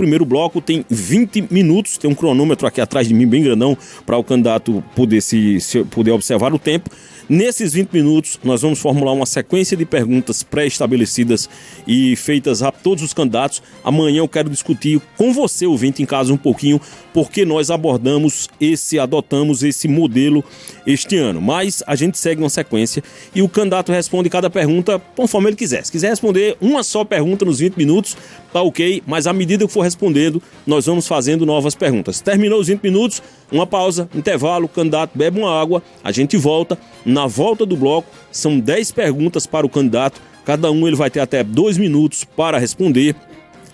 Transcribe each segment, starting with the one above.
primeiro bloco tem 20 minutos, tem um cronômetro aqui atrás de mim bem grandão para o candidato poder poder observar o tempo. Nesses 20 minutos, nós vamos formular uma sequência de perguntas pré-estabelecidas e feitas a todos os candidatos. Amanhã eu quero discutir com você, ouvinte em casa, um pouquinho porque nós adotamos esse modelo este ano. Mas a gente segue uma sequência e o candidato responde cada pergunta conforme ele quiser. Se quiser responder uma só pergunta nos 20 minutos, tá ok, mas à medida que for respondendo, nós vamos fazendo novas perguntas. Terminou os 20 minutos, uma pausa, intervalo, o candidato bebe uma água, a gente volta. Na volta do bloco, são 10 perguntas para o candidato, cada um ele vai ter até 2 minutos para responder.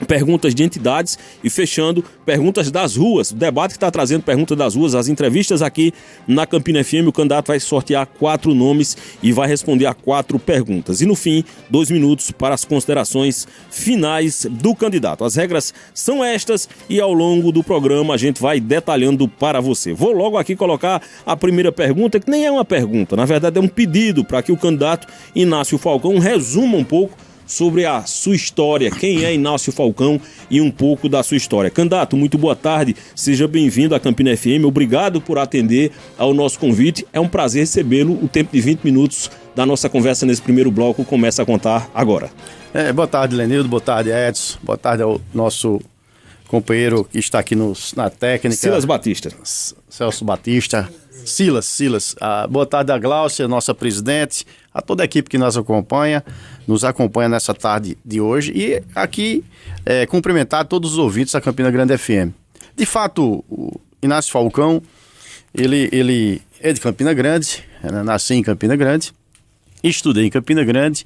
Perguntas de entidades e fechando, perguntas das ruas. O debate que está trazendo perguntas das ruas, as entrevistas aqui na Campina FM, o candidato vai sortear 4 nomes e vai responder a 4 perguntas. E no fim, 2 minutos para as considerações finais do candidato. As regras são estas e ao longo do programa a gente vai detalhando para você. Vou logo aqui colocar a primeira pergunta, que nem é uma pergunta, na verdade é um pedido para que o candidato Inácio Falcão resuma um pouco sobre a sua história, quem é Inácio Falcão e um pouco da sua história. Candidato, muito boa tarde, seja bem-vindo à Campina FM, obrigado por atender ao nosso convite, é um prazer recebê-lo. O tempo de 20 minutos da nossa conversa nesse primeiro bloco começa a contar agora. Boa tarde, Lenildo, boa tarde, Edson, boa tarde ao nosso companheiro que está aqui na técnica. Silas Batista. Celso Batista. Silas. Boa tarde a Gláucia, nossa presidente, a toda a equipe que nos acompanha nessa tarde de hoje e aqui cumprimentar todos os ouvintes da Campina Grande FM. De fato, o Inácio Falcão, ele é de Campina Grande, nasci em Campina Grande, estudei em Campina Grande,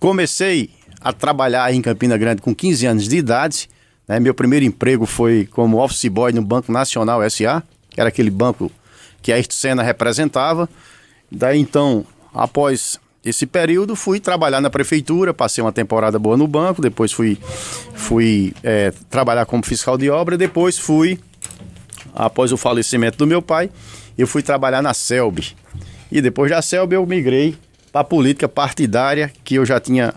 comecei a trabalhar em Campina Grande com 15 anos de idade, né? Meu primeiro emprego foi como office boy no Banco Nacional S.A., que era aquele banco que a Ayrton Senna representava. Daí então, após esse período, fui trabalhar na prefeitura, passei uma temporada boa no banco, depois fui trabalhar como fiscal de obra, depois após o falecimento do meu pai, eu fui trabalhar na Celb. E depois da Celb eu migrei para a política partidária, que eu já tinha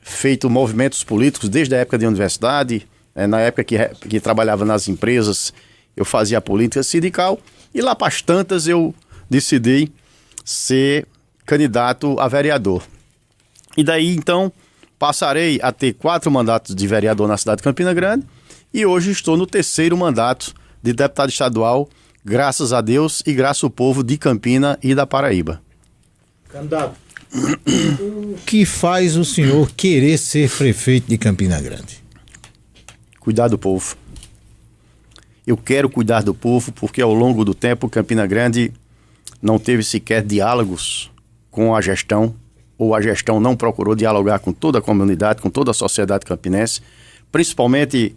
feito movimentos políticos desde a época de universidade, na época que trabalhava nas empresas, eu fazia política sindical, e lá para as tantas eu decidi ser candidato a vereador. E daí, então, passarei a ter 4 mandatos de vereador na cidade de Campina Grande e hoje estou no 3º mandato de deputado estadual, graças a Deus e graças ao povo de Campina e da Paraíba. Candidato, o que faz o senhor querer ser prefeito de Campina Grande? Cuidar do povo. Eu quero cuidar do povo porque ao longo do tempo Campina Grande não teve sequer diálogos com a gestão, ou a gestão não procurou dialogar com toda a comunidade, com toda a sociedade campinense, principalmente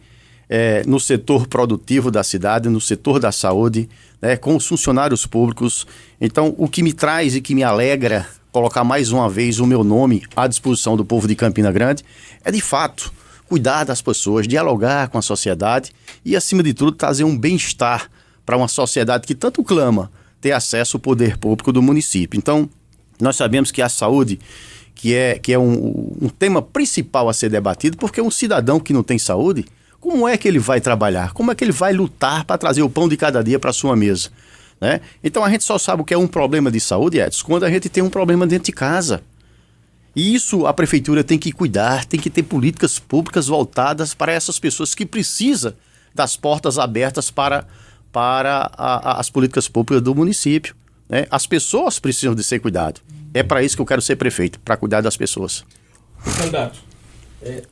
no setor produtivo da cidade, no setor da saúde, né, com os funcionários públicos. Então, o que me traz e que me alegra colocar mais uma vez o meu nome à disposição do povo de Campina Grande é, de fato, cuidar das pessoas, dialogar com a sociedade e, acima de tudo, trazer um bem-estar para uma sociedade que tanto clama ter acesso ao poder público do município. Então, nós sabemos que a saúde, que é um tema principal a ser debatido, porque um cidadão que não tem saúde, como é que ele vai trabalhar? Como é que ele vai lutar para trazer o pão de cada dia para a sua mesa? Né? Então, a gente só sabe o que é um problema de saúde, Edson, quando a gente tem um problema dentro de casa. E isso a prefeitura tem que cuidar, tem que ter políticas públicas voltadas para essas pessoas que precisam das portas abertas para as políticas públicas do município. Né? As pessoas precisam de ser cuidado. É para isso que eu quero ser prefeito, para cuidar das pessoas. Candidato,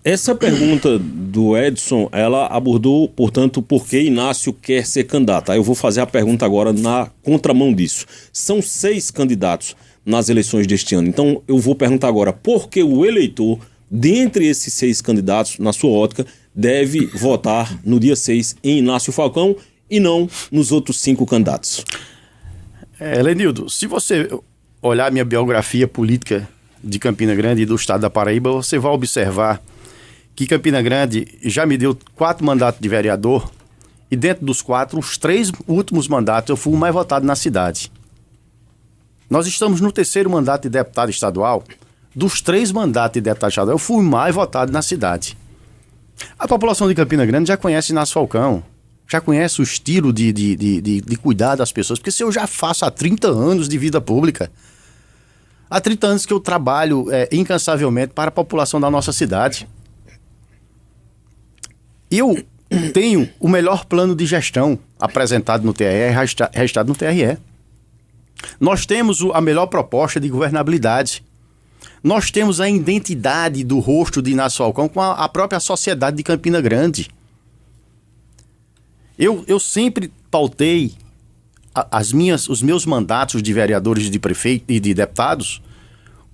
essa pergunta do Edson, ela abordou, portanto, por que Inácio quer ser candidato. Aí eu vou fazer a pergunta agora na contramão disso. São 6 candidatos nas eleições deste ano. Então, eu vou perguntar agora, por que o eleitor, dentre esses 6 candidatos, na sua ótica, deve votar no dia 6 em Inácio Falcão e não nos outros 5 candidatos? Lenildo, se você olhar minha biografia política de Campina Grande e do estado da Paraíba, você vai observar que Campina Grande já me deu 4 mandatos de vereador e dentro dos 4, os 3 últimos mandatos eu fui o mais votado na cidade. Nós estamos no 3º mandato de deputado estadual. Dos 3 mandatos de deputado estadual, eu fui o mais votado na cidade. A população de Campina Grande já conhece Inácio Falcão, já conhece o estilo de cuidar das pessoas, porque se eu já faço há 30 anos de vida pública, há 30 anos que eu trabalho incansavelmente para a população da nossa cidade. Eu tenho o melhor plano de gestão apresentado no TRE, registrado no TRE. Nós temos a melhor proposta de governabilidade. Nós temos a identidade do rosto de Inácio Falcão com a própria sociedade de Campina Grande. Eu sempre pautei os meus mandatos de vereadores, de prefeito e de deputados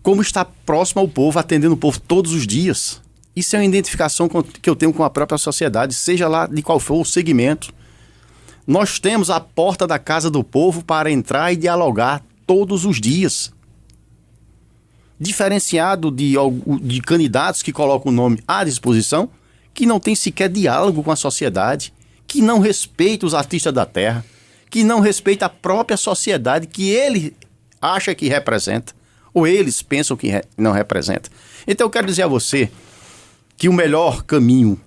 como estar próximo ao povo, atendendo o povo todos os dias. Isso é uma identificação que eu tenho com a própria sociedade, seja lá de qual for o segmento. Nós temos a porta da casa do povo para entrar e dialogar todos os dias. Diferenciado de candidatos que colocam o nome à disposição, que não tem sequer diálogo com a sociedade, que não respeita os artistas da terra, que não respeita a própria sociedade que ele acha que representa, ou eles pensam que não representa. Então eu quero dizer a você que o melhor caminho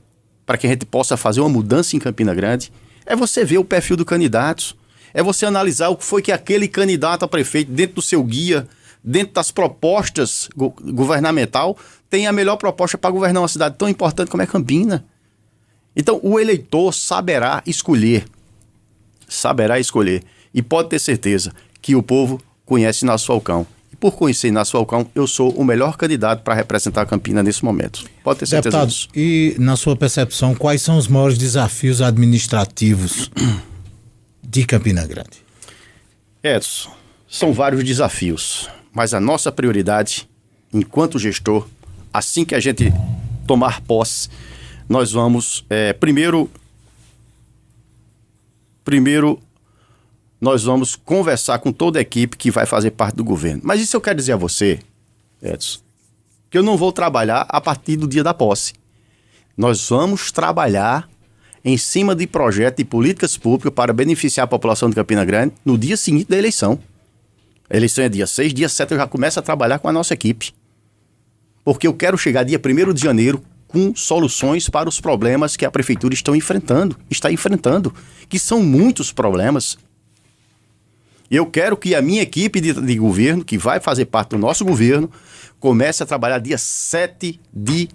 para que a gente possa fazer uma mudança em Campina Grande é você ver o perfil do candidato, é você analisar o que foi que aquele candidato a prefeito, dentro do seu guia, dentro das propostas governamental, tem a melhor proposta para governar uma cidade tão importante como é Campina. Então, o eleitor saberá escolher. E pode ter certeza que o povo conhece Inácio Falcão. E por conhecer Inácio Falcão, eu sou o melhor candidato para representar a Campina nesse momento. Pode ter certeza disso. E na sua percepção, quais são os maiores desafios administrativos de Campina Grande? Edson, são vários desafios. Mas a nossa prioridade, enquanto gestor, assim que a gente tomar posse, nós vamos, primeiro nós vamos conversar com toda a equipe que vai fazer parte do governo. Mas isso eu quero dizer a você, Edson, que eu não vou trabalhar a partir do dia da posse. Nós vamos trabalhar em cima de projetos de políticas públicas para beneficiar a população de Campina Grande no dia seguinte da eleição. A eleição é dia 6, dia 7 eu já começo a trabalhar com a nossa equipe. Porque eu quero chegar dia 1º de janeiro com soluções para os problemas que a prefeitura está enfrentando, que são muitos problemas. Eu quero que a minha equipe de governo, que vai fazer parte do nosso governo, comece a trabalhar dia 7 de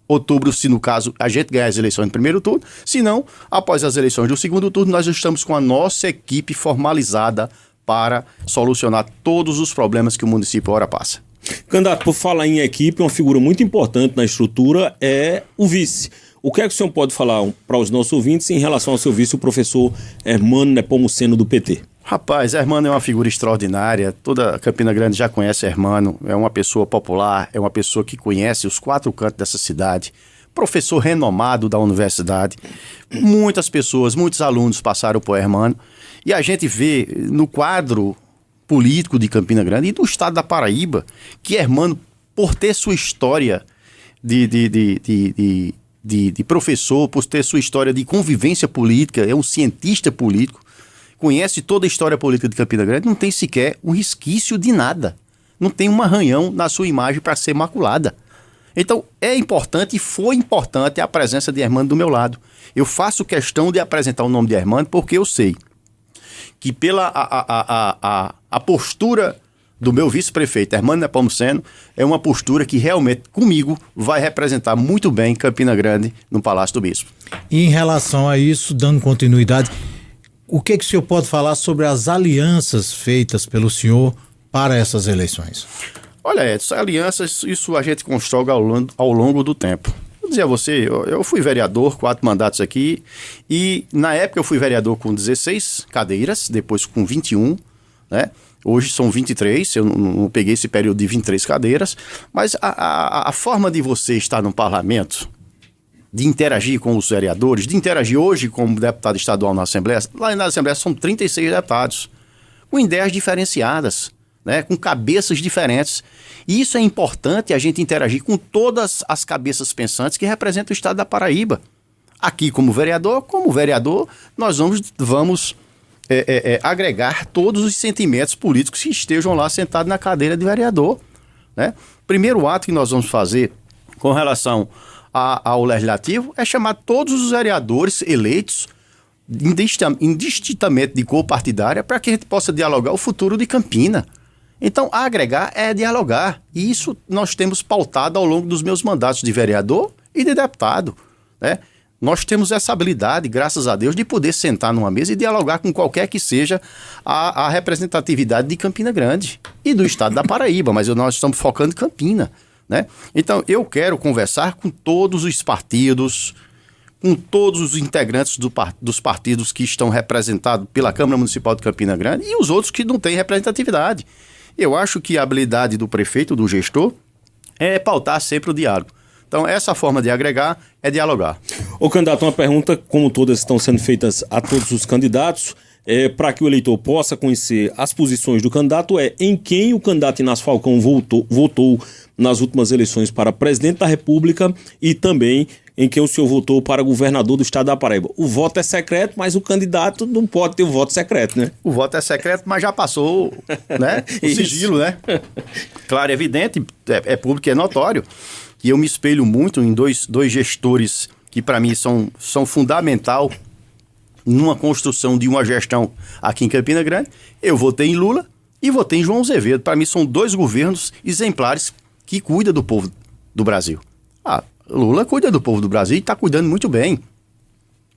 outubro, se no caso a gente ganhar as eleições no primeiro turno. Se não, após as eleições do segundo turno, nós estamos com a nossa equipe formalizada para solucionar todos os problemas que o município ora passa. Candidato, por falar em equipe, uma figura muito importante na estrutura é o vice. O que é que o senhor pode falar para os nossos ouvintes em relação ao seu vice, o professor Hermano Nepomuceno, do PT? Rapaz, Hermano é uma figura extraordinária, toda Campina Grande já conhece Hermano, é uma pessoa popular, é uma pessoa que conhece os 4 cantos dessa cidade, professor renomado da universidade, muitas pessoas, muitos alunos passaram por Hermano, e a gente vê no quadro político de Campina Grande e do estado da Paraíba, que Hermano, por ter sua história de professor, por ter sua história de convivência política, é um cientista político, conhece toda a história política de Campina Grande, não tem sequer um resquício de nada. Não tem um arranhão na sua imagem para ser maculada. Então, é importante e foi importante a presença de Hermano do meu lado. Eu faço questão de apresentar o nome de Hermano porque eu sei que pela a postura do meu vice-prefeito, Hermano Nepomuceno, é uma postura que realmente, comigo, vai representar muito bem Campina Grande no Palácio do Bispo. E em relação a isso, dando continuidade, o que o senhor pode falar sobre as alianças feitas pelo senhor para essas eleições? Olha, Edson, alianças, isso a gente constrói ao longo do tempo. Vou dizer a você, eu fui vereador, 4 mandatos aqui, e na época eu fui vereador com 16 cadeiras, depois com 21, né? Hoje são 23, eu não peguei esse período de 23 cadeiras, mas a forma de você estar no parlamento, de interagir com os vereadores, de interagir hoje como deputado estadual na Assembleia, lá na Assembleia são 36 deputados, com ideias diferenciadas, né? Com cabeças diferentes. E isso é importante, a gente interagir com todas as cabeças pensantes que representam o estado da Paraíba. Aqui como vereador, nós vamos agregar todos os sentimentos políticos que estejam lá sentados na cadeira de vereador, né? Primeiro ato que nós vamos fazer com relação ao Legislativo é chamar todos os vereadores eleitos, indistintamente de cor partidária, para que a gente possa dialogar o futuro de Campina. Então, agregar é dialogar. E isso nós temos pautado ao longo dos meus mandatos de vereador e de deputado, né? Nós temos essa habilidade, graças a Deus, de poder sentar numa mesa e dialogar com qualquer que seja a representatividade de Campina Grande e do estado da Paraíba, mas nós estamos focando em Campina, né? Então, eu quero conversar com todos os partidos, com todos os integrantes dos partidos que estão representados pela Câmara Municipal de Campina Grande e os outros que não têm representatividade. Eu acho que a habilidade do prefeito, do gestor, é pautar sempre o diálogo. Então, essa forma de agregar é dialogar. Ô, candidato, uma pergunta, como todas estão sendo feitas a todos os candidatos, para que o eleitor possa conhecer as posições do candidato, em quem o candidato Inácio Falcão votou nas últimas eleições para presidente da República e também em quem o senhor votou para governador do estado da Paraíba. O voto é secreto, mas o candidato não pode ter o voto secreto, né? O voto é secreto, mas já passou, né? O sigilo, né? Claro, é evidente, é público e é notório. E eu me espelho muito em dois gestores que, para mim, são fundamental numa construção de uma gestão aqui em Campina Grande. Eu votei em Lula e votei em João Azevedo. Para mim, são dois governos exemplares que cuidam do povo do Brasil. Lula cuida do povo do Brasil e está cuidando muito bem,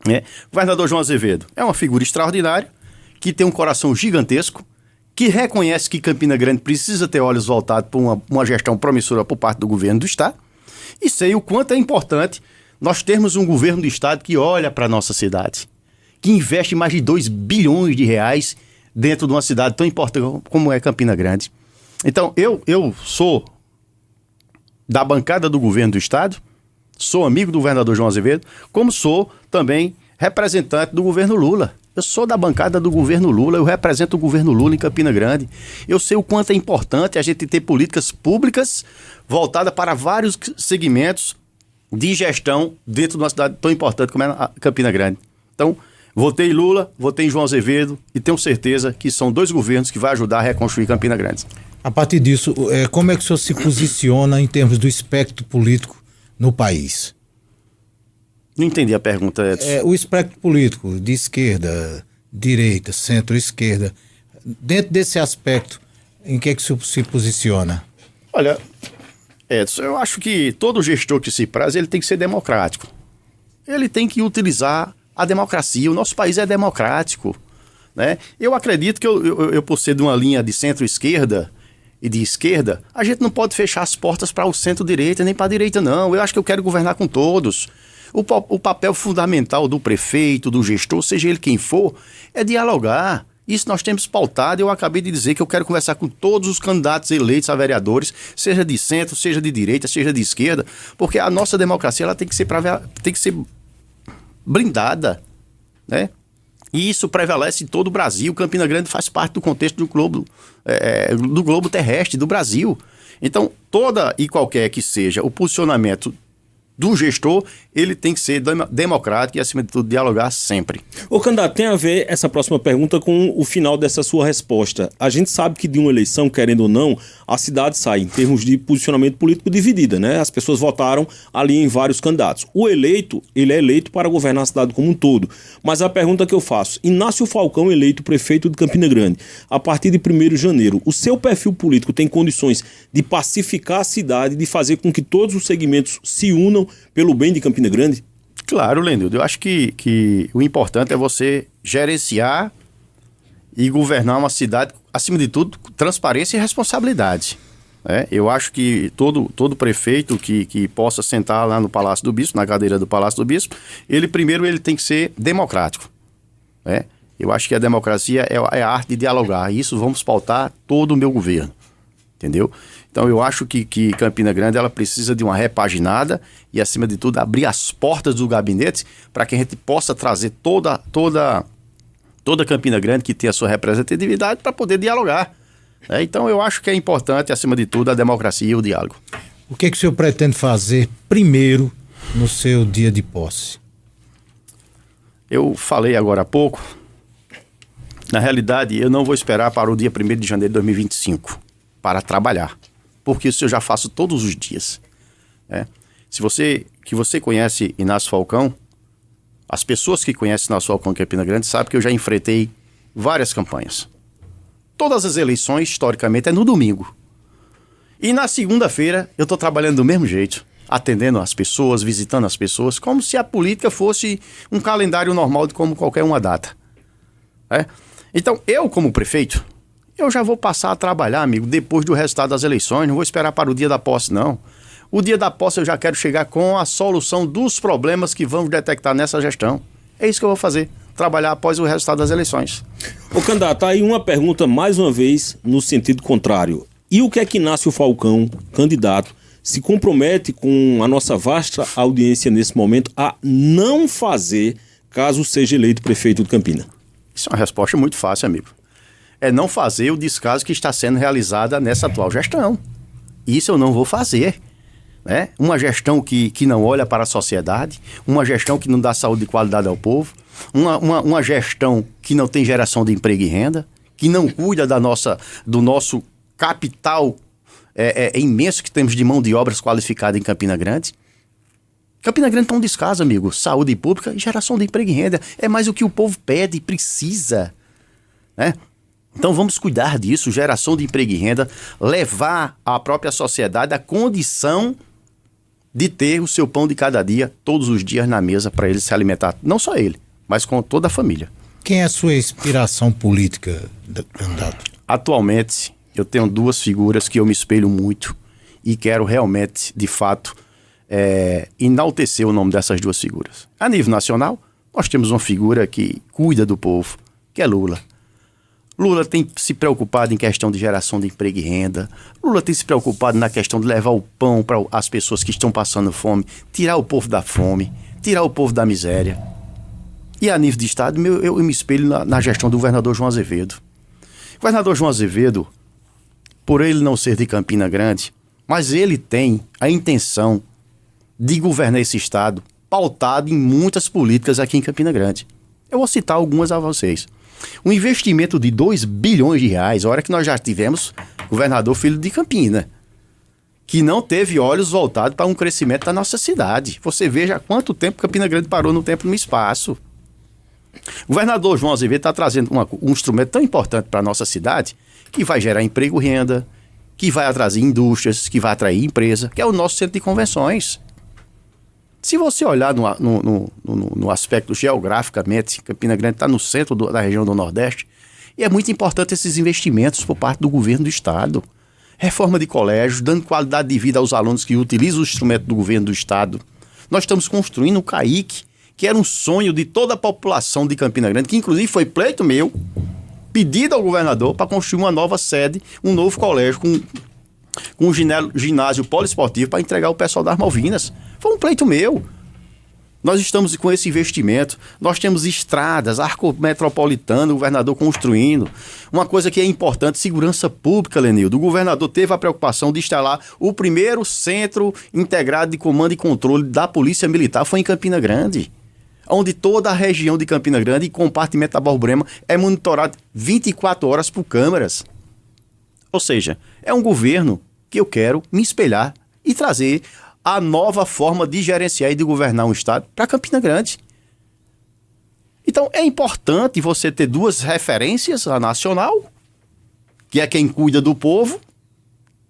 né? O governador João Azevedo é uma figura extraordinária, que tem um coração gigantesco, que reconhece que Campina Grande precisa ter olhos voltados para uma gestão promissora por parte do governo do estado. E sei o quanto é importante nós termos um governo do estado que olha para a nossa cidade, que investe mais de 2 bilhões de reais dentro de uma cidade tão importante como é Campina Grande. Então, eu sou da bancada do governo do estado, sou amigo do governador João Azevedo, como sou também representante do governo Lula. Eu sou da bancada do governo Lula, eu represento o governo Lula em Campina Grande. Eu sei o quanto é importante a gente ter políticas públicas voltadas para vários segmentos de gestão dentro de uma cidade tão importante como é a Campina Grande. Então, votei em Lula, votei em João Azevedo e tenho certeza que são dois governos que vão ajudar a reconstruir Campina Grande. A partir disso, como é que o senhor se posiciona em termos do espectro político no país? Não entendi a pergunta, Edson. O espectro político de esquerda, direita, centro-esquerda, dentro desse aspecto, em que é que o senhor se posiciona? Olha, Edson, eu acho que todo gestor que se preze, ele tem que ser democrático. Ele tem que utilizar a democracia. O nosso país é democrático, né? Eu acredito que eu por ser de uma linha de centro-esquerda e de esquerda, a gente não pode fechar as portas para o centro-direita nem para a direita, não. Eu acho que eu quero governar com todos. O papel fundamental do prefeito, do gestor, seja ele quem for, é dialogar. Isso nós temos pautado. Eu acabei de dizer que eu quero conversar com todos os candidatos eleitos a vereadores, seja de centro, seja de direita, seja de esquerda, porque a nossa democracia ela tem que ser blindada, né? E isso prevalece em todo o Brasil. Campina Grande faz parte do contexto do globo terrestre, do Brasil. Então, toda e qualquer que seja o posicionamento do gestor, ele tem que ser democrático e, acima de tudo, dialogar sempre. Ô, candidato, tem a ver essa próxima pergunta com o final dessa sua resposta. A gente sabe que de uma eleição, querendo ou não, a cidade sai, em termos de posicionamento político, dividida, né? As pessoas votaram ali em vários candidatos. O eleito, ele é eleito para governar a cidade como um todo. Mas a pergunta que eu faço, Inácio Falcão eleito prefeito de Campina Grande, a partir de 1º de janeiro, o seu perfil político tem condições de pacificar a cidade, de fazer com que todos os segmentos se unam pelo bem de Campina Grande? Claro, Lenildo. Eu acho que o importante é você gerenciar e governar uma cidade, acima de tudo, com transparência e responsabilidade. Eu acho que todo prefeito que possa sentar lá no Palácio do Bispo, na cadeira do Palácio do Bispo, ele tem que ser democrático. Eu acho que a democracia é a arte de dialogar. E isso vamos pautar todo o meu governo. Entendeu? Então eu acho que Campina Grande ela precisa de uma repaginada e, acima de tudo, abrir as portas do gabinete para que a gente possa trazer toda Campina Grande que tem a sua representatividade para poder dialogar. Então eu acho que é importante, acima de tudo, a democracia e o diálogo. O que o senhor pretende fazer primeiro no seu dia de posse? Eu falei agora há pouco, na realidade eu não vou esperar para o dia 1º de janeiro de 2025 para trabalhar, porque isso eu já faço todos os dias. Se você que você conhece Inácio Falcão, as pessoas que conhecem Inácio Falcão em Campina Grande sabem que eu já enfrentei várias campanhas. Todas as eleições, historicamente, é no domingo. E na segunda-feira eu estou trabalhando do mesmo jeito, atendendo as pessoas, visitando as pessoas, como se a política fosse um calendário normal de como qualquer uma data. Então, eu como prefeito, eu já vou passar a trabalhar, amigo, depois do resultado das eleições, não vou esperar para o dia da posse, não. O dia da posse eu já quero chegar com a solução dos problemas que vamos detectar nessa gestão. É isso que eu vou fazer, trabalhar após o resultado das eleições. Ô candidato, aí uma pergunta mais uma vez no sentido contrário. E o que é que Inácio Falcão, candidato, se compromete com a nossa vasta audiência nesse momento a não fazer caso seja eleito prefeito de Campina? Isso é uma resposta muito fácil, amigo. É não fazer o descaso que está sendo realizada nessa atual gestão. Isso eu não vou fazer. Uma gestão que não olha para a sociedade, uma gestão que não dá saúde e qualidade ao povo, uma gestão que não tem geração de emprego e renda, que não cuida do nosso capital imenso que temos de mão de obras qualificada em Campina Grande. Campina Grande está um descaso, amigo. Saúde pública e geração de emprego e renda. É mais o que o povo pede e precisa. Então vamos cuidar disso, geração de emprego e renda, levar à própria sociedade a condição de ter o seu pão de cada dia, todos os dias na mesa, para ele se alimentar. Não só ele, mas com toda a família. Quem é a sua inspiração política, candidato? Atualmente, eu tenho duas figuras que eu me espelho muito e quero realmente, de fato, enaltecer o nome dessas duas figuras. A nível nacional, nós temos uma figura que cuida do povo, que é Lula. Lula tem se preocupado em questão de geração de emprego e renda. Lula tem se preocupado na questão de levar o pão para as pessoas que estão passando fome, tirar o povo da fome, tirar o povo da miséria. E a nível de Estado, eu me espelho na gestão do governador João Azevedo. O governador João Azevedo, por ele não ser de Campina Grande, mas ele tem a intenção de governar esse Estado pautado em muitas políticas aqui em Campina Grande. Eu vou citar algumas a vocês. Um investimento de 2 bilhões de reais, a hora que nós já tivemos governador filho de Campina, que não teve olhos voltados para um crescimento da nossa cidade. Você veja há quanto tempo Campina Grande parou no tempo e no espaço. O governador João Azevedo está trazendo um instrumento tão importante para a nossa cidade, que vai gerar emprego e renda, que vai atrair indústrias, que vai atrair empresa, que é o nosso centro de convenções. Se você olhar no aspecto geograficamente, Campina Grande está no centro da região do Nordeste, e é muito importante esses investimentos por parte do governo do Estado. Reforma de colégios, dando qualidade de vida aos alunos que utilizam o instrumento do governo do Estado. Nós estamos construindo o CAIC, que era um sonho de toda a população de Campina Grande, que inclusive foi pleito meu, pedido ao governador para construir uma nova sede, um novo colégio com um ginásio poliesportivo para entregar o pessoal das Malvinas. Foi um pleito meu. Nós estamos com esse investimento. Nós temos estradas, arco metropolitano, o governador construindo. Uma coisa que é importante, segurança pública, Lenildo. O governador teve a preocupação de instalar o primeiro centro integrado de comando e controle da Polícia Militar. Foi em Campina Grande, onde toda a região de Campina Grande e compartimento da Borborema é monitorado 24 horas por câmeras. Ou seja, é um governo que eu quero me espelhar e trazer a nova forma de gerenciar e de governar um Estado para Campina Grande. Então é importante você ter duas referências, a nacional, que é quem cuida do povo,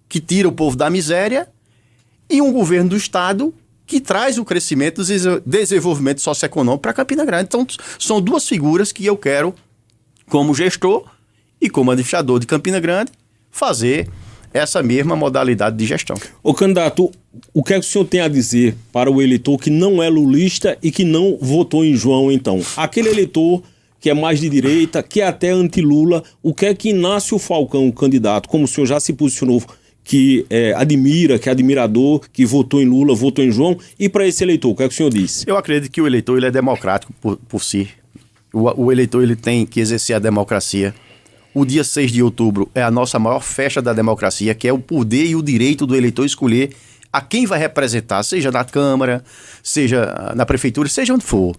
que tira o povo da miséria, e um governo do Estado que traz o crescimento e desenvolvimento socioeconômico para Campina Grande. Então são duas figuras que eu quero, como gestor e como administrador de Campina Grande, fazer essa mesma modalidade de gestão. Ô candidato, o que é que o senhor tem a dizer para o eleitor que não é lulista e que não votou em João, então? Aquele eleitor que é mais de direita, que é até anti-Lula, o que é que Inácio Falcão, o candidato, como o senhor já se posicionou, que admira, que é admirador, que votou em Lula, votou em João, e para esse eleitor, o que é que o senhor disse? Eu acredito que o eleitor ele é democrático por si. O eleitor ele tem que exercer a democracia. O dia 6 de outubro é a nossa maior festa da democracia, que é o poder e o direito do eleitor escolher a quem vai representar, seja na Câmara, seja na Prefeitura, seja onde for.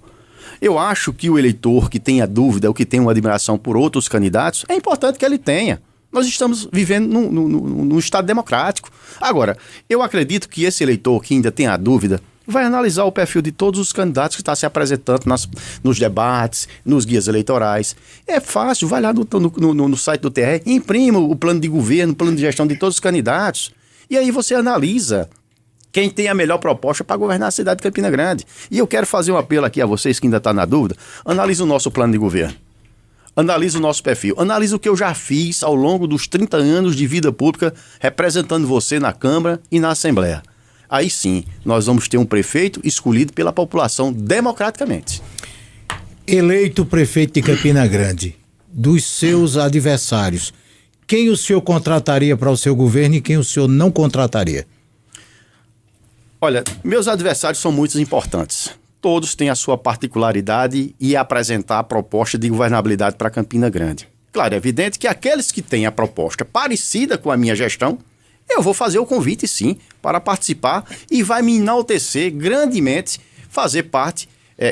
Eu acho que o eleitor que tenha dúvida ou que tenha uma admiração por outros candidatos, é importante que ele tenha. Nós estamos vivendo num Estado democrático. Agora, eu acredito que esse eleitor que ainda tem a dúvida vai analisar o perfil de todos os candidatos que estão se apresentando nos debates, nos guias eleitorais. É fácil, vai lá no site do TRE, imprima o plano de governo, o plano de gestão de todos os candidatos, e aí você analisa quem tem a melhor proposta para governar a cidade de Campina Grande. E eu quero fazer um apelo aqui a vocês que ainda estão na dúvida, analise o nosso plano de governo. Analise o nosso perfil, analise o que eu já fiz ao longo dos 30 anos de vida pública representando você na Câmara e na Assembleia. Aí sim, nós vamos ter um prefeito escolhido pela população democraticamente. Eleito prefeito de Campina Grande, dos seus adversários, quem o senhor contrataria para o seu governo e quem o senhor não contrataria? Olha, meus adversários são muito importantes. Todos têm a sua particularidade e apresentar a proposta de governabilidade para Campina Grande. Claro, é evidente que aqueles que têm a proposta parecida com a minha gestão, eu vou fazer o convite, sim, para participar e vai me enaltecer grandemente fazer parte,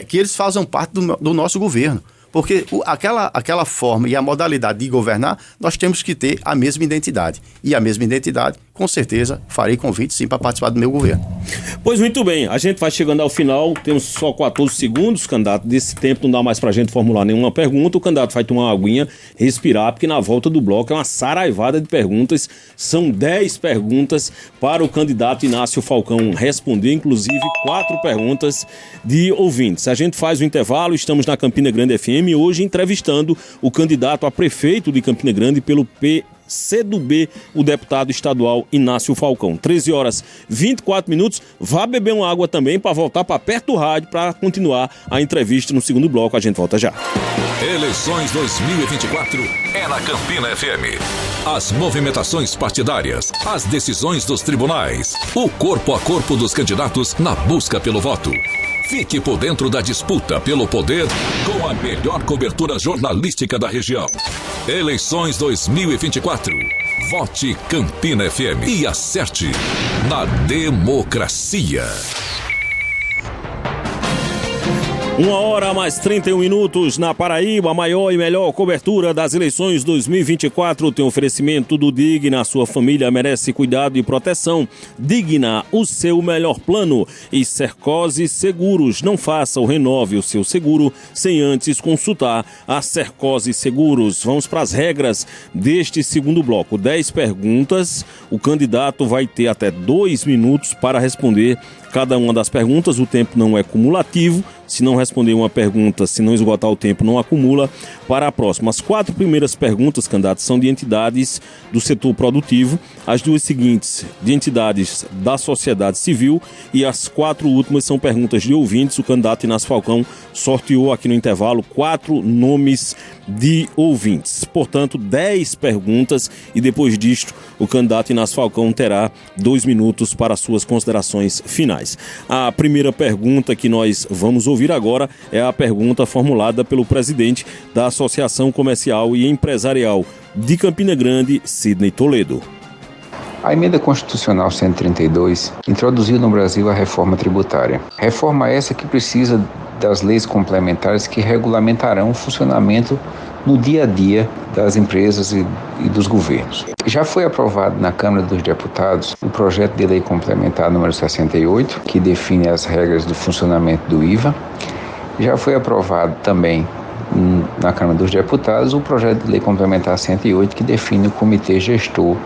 que eles façam parte do nosso governo. Porque aquela forma e a modalidade de governar, nós temos que ter a mesma identidade. E a mesma identidade, com certeza, farei convite sim para participar do meu governo. Pois muito bem, a gente vai chegando ao final, temos só 14 segundos, candidato. Desse tempo não dá mais pra gente formular nenhuma pergunta. O candidato vai tomar uma aguinha, respirar, porque na volta do bloco é uma saraivada de perguntas. São 10 perguntas para o candidato Inácio Falcão responder, inclusive 4 perguntas de ouvintes. A gente faz o intervalo, estamos na Campina Grande FM, hoje entrevistando o candidato a prefeito de Campina Grande pelo PCdoB, o deputado estadual Inácio Falcão. 13 horas 24 minutos. Vá beber uma água também para voltar para perto do rádio para continuar a entrevista no segundo bloco. A gente volta já. Eleições 2024 é na Campina FM. As movimentações partidárias, as decisões dos tribunais, o corpo a corpo dos candidatos na busca pelo voto. Fique por dentro da disputa pelo poder com a melhor cobertura jornalística da região. Eleições 2024. Vote Campina FM e acerte na democracia. 1h mais 31 minutos na Paraíba, a maior e melhor cobertura das eleições 2024 tem oferecimento do Digna. A sua família merece cuidado e proteção. Digna, o seu melhor plano. E Sercosi Seguros, não faça ou renove o seu seguro sem antes consultar a Sercosi Seguros. Vamos para as regras deste segundo bloco. 10 perguntas, o candidato vai ter até 2 minutos para responder cada uma das perguntas. O tempo não é cumulativo. Se não responder uma pergunta, se não esgotar o tempo, não acumula para a próxima. As 4 primeiras perguntas, candidatos, são de entidades do setor produtivo. As 2 seguintes, de entidades da sociedade civil. E as 4 últimas são perguntas de ouvintes. O candidato Inácio Falcão sorteou aqui no intervalo 4 nomes de ouvintes. Portanto, 10 perguntas e depois disto, o candidato Inácio Falcão terá 2 minutos para suas considerações finais. A primeira pergunta que nós vamos ouvir agora é a pergunta formulada pelo presidente da Associação Comercial e Empresarial de Campina Grande, Sidney Toledo. A Emenda Constitucional 132 introduziu no Brasil a reforma tributária. Reforma essa que precisa das leis complementares que regulamentarão o funcionamento no dia a dia das empresas e dos governos. Já foi aprovado na Câmara dos Deputados o projeto de lei complementar número 68, que define as regras do funcionamento do IVA. Já foi aprovado também na Câmara dos Deputados o projeto de lei complementar 108, que define o comitê gestor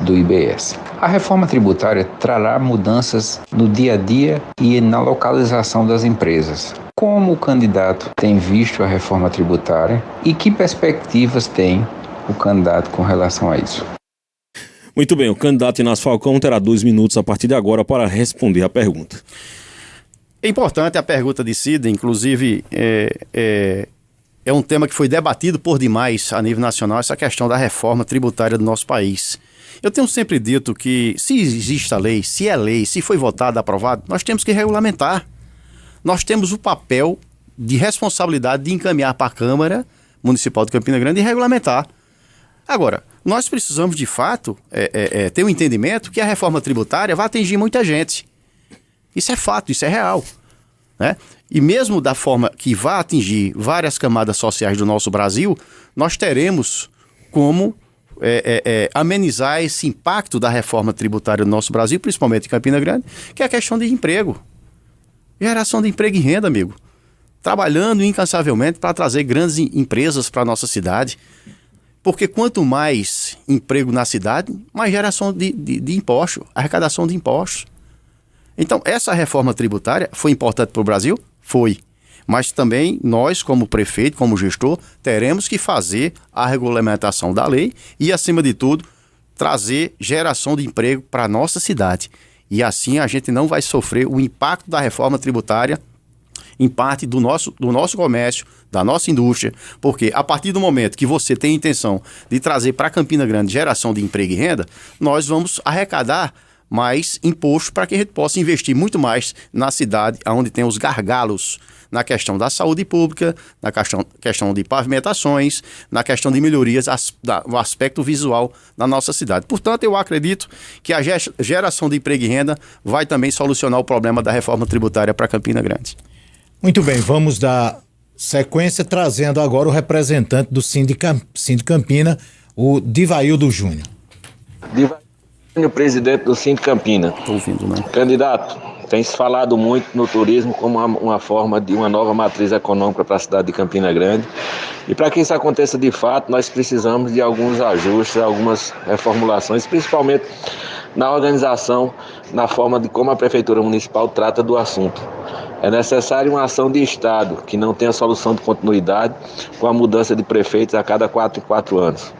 do IBS. A reforma tributária trará mudanças no dia a dia e na localização das empresas. Como o candidato tem visto a reforma tributária e que perspectivas tem o candidato com relação a isso? Muito bem, o candidato Inácio Falcão terá 2 minutos a partir de agora para responder a pergunta. É importante a pergunta de Sidney, inclusive é um tema que foi debatido por demais a nível nacional, essa questão da reforma tributária do nosso país. Eu tenho sempre dito que se existe a lei, se foi votado, aprovado, nós temos que regulamentar. Nós temos o papel de responsabilidade de encaminhar para a Câmara Municipal de Campina Grande e regulamentar. Agora, nós precisamos de fato ter um entendimento que a reforma tributária vai atingir muita gente. Isso é fato, isso é real, né? E mesmo da forma que vai atingir várias camadas sociais do nosso Brasil, nós teremos como amenizar esse impacto da reforma tributária do nosso Brasil, principalmente em Campina Grande, que é a questão de emprego. Geração de emprego e renda, amigo. Trabalhando incansavelmente para trazer grandes empresas para a nossa cidade. Porque quanto mais emprego na cidade, mais geração de impostos, arrecadação de impostos. Então, essa reforma tributária foi importante para o Brasil? Foi. Mas também nós, como prefeito, como gestor, teremos que fazer a regulamentação da lei e, acima de tudo, trazer geração de emprego para a nossa cidade. E assim a gente não vai sofrer o impacto da reforma tributária em parte do nosso comércio, da nossa indústria, porque a partir do momento que você tem a intenção de trazer para Campina Grande geração de emprego e renda, nós vamos arrecadar mais imposto para que a gente possa investir muito mais na cidade, onde tem os gargalos na questão da saúde pública, na questão de pavimentações, na questão de melhorias no aspecto visual da nossa cidade. Portanto, eu acredito que a geração de emprego e renda vai também solucionar o problema da reforma tributária para Campina Grande. Muito bem, vamos dar sequência trazendo agora o representante do Síndico Campina, o Divaildo Júnior. Divaildo, presidente do Síndico Campina. Estou ouvindo, né? Candidato, tem se falado muito no turismo como uma forma de uma nova matriz econômica para a cidade de Campina Grande. E para que isso aconteça de fato, nós precisamos de alguns ajustes, algumas reformulações, principalmente na organização, na forma de como a Prefeitura Municipal trata do assunto. É necessário uma ação de Estado que não tenha solução de continuidade com a mudança de prefeitos a cada 4 em 4 anos.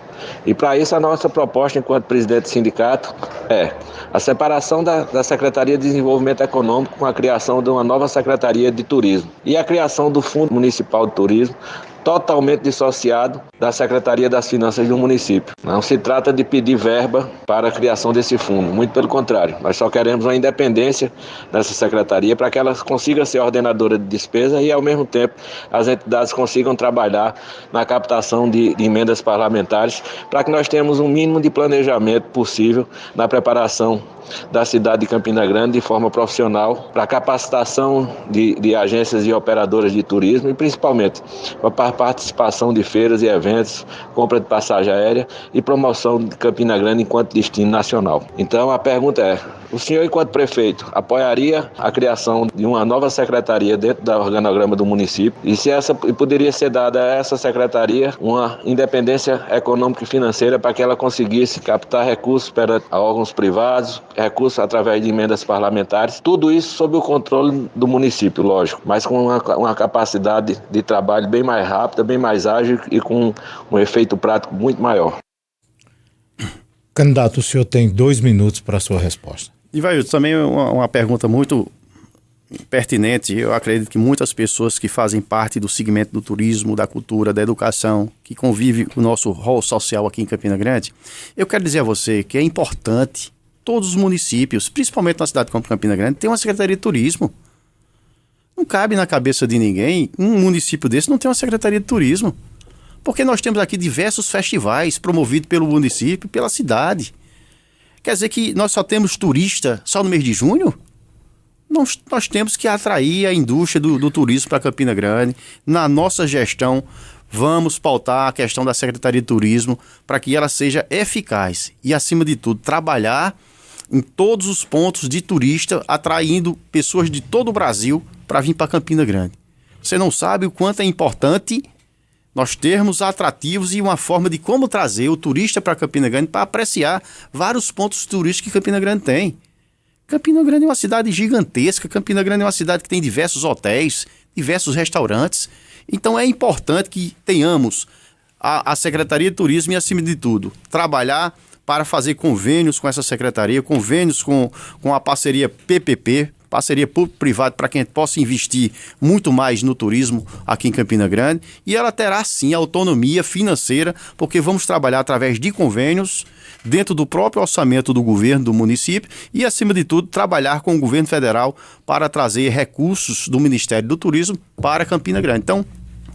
E para isso a nossa proposta enquanto presidente do sindicato é a separação da Secretaria de Desenvolvimento Econômico com a criação de uma nova Secretaria de Turismo e a criação do Fundo Municipal de Turismo, totalmente dissociado da Secretaria das Finanças do município. Não se trata de pedir verba para a criação desse fundo, muito pelo contrário. Nós só queremos uma independência dessa secretaria para que ela consiga ser ordenadora de despesa e, ao mesmo tempo, as entidades consigam trabalhar na captação de emendas parlamentares para que nós tenhamos um mínimo de planejamento possível na preparação da cidade de Campina Grande de forma profissional para a capacitação de agências e operadoras de turismo e principalmente para a participação de feiras e eventos, compra de passagem aérea e promoção de Campina Grande enquanto destino nacional. Então a pergunta é, o senhor enquanto prefeito apoiaria a criação de uma nova secretaria dentro do organograma do município e se poderia ser dada a essa secretaria uma independência econômica e financeira para que ela conseguisse captar recursos para órgãos privados, recursos através de emendas parlamentares, tudo isso sob o controle do município, lógico, mas com uma capacidade de trabalho bem mais rápida, bem mais ágil e com um efeito prático muito maior. Candidato, o senhor tem 2 minutos para a sua resposta. Divaildo, também é uma pergunta muito pertinente. Eu acredito que muitas pessoas que fazem parte do segmento do turismo, da cultura, da educação, que convive com o nosso rol social aqui em Campina Grande, eu quero dizer a você que é importante todos os municípios, principalmente na cidade como Campina Grande, ter uma secretaria de turismo. Não cabe na cabeça de ninguém um município desse não ter uma secretaria de turismo. Porque nós temos aqui diversos festivais promovidos pelo município, pela cidade. Quer dizer que nós só temos turista só no mês de junho? Nós temos que atrair a indústria do turismo para Campina Grande. Na nossa gestão, vamos pautar a questão da Secretaria de Turismo para que ela seja eficaz e, acima de tudo, trabalhar em todos os pontos de turista, atraindo pessoas de todo o Brasil para vir para Campina Grande. Você não sabe o quanto é importante nós termos atrativos e uma forma de como trazer o turista para Campina Grande para apreciar vários pontos turísticos que Campina Grande tem. Campina Grande é uma cidade gigantesca, Campina Grande é uma cidade que tem diversos hotéis, diversos restaurantes. Então é importante que tenhamos a Secretaria de Turismo e, acima de tudo, trabalhar para fazer convênios com essa secretaria, convênios com a parceria PPP, parceria público-privada, para que a gente possa investir muito mais no turismo aqui em Campina Grande. E ela terá, sim, autonomia financeira, porque vamos trabalhar através de convênios dentro do próprio orçamento do governo, do município e, acima de tudo, trabalhar com o governo federal para trazer recursos do Ministério do Turismo para Campina Grande. Então,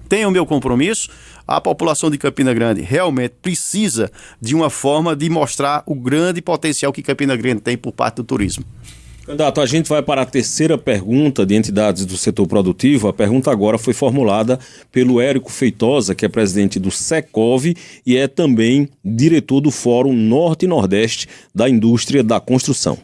tenha o meu compromisso. A população de Campina Grande realmente precisa de uma forma de mostrar o grande potencial que Campina Grande tem por parte do turismo. Candidato, a gente vai para a terceira pergunta de entidades do setor produtivo. A pergunta agora foi formulada pelo Érico Feitosa, que é presidente do Secov e é também diretor do Fórum Norte e Nordeste da Indústria da Construção.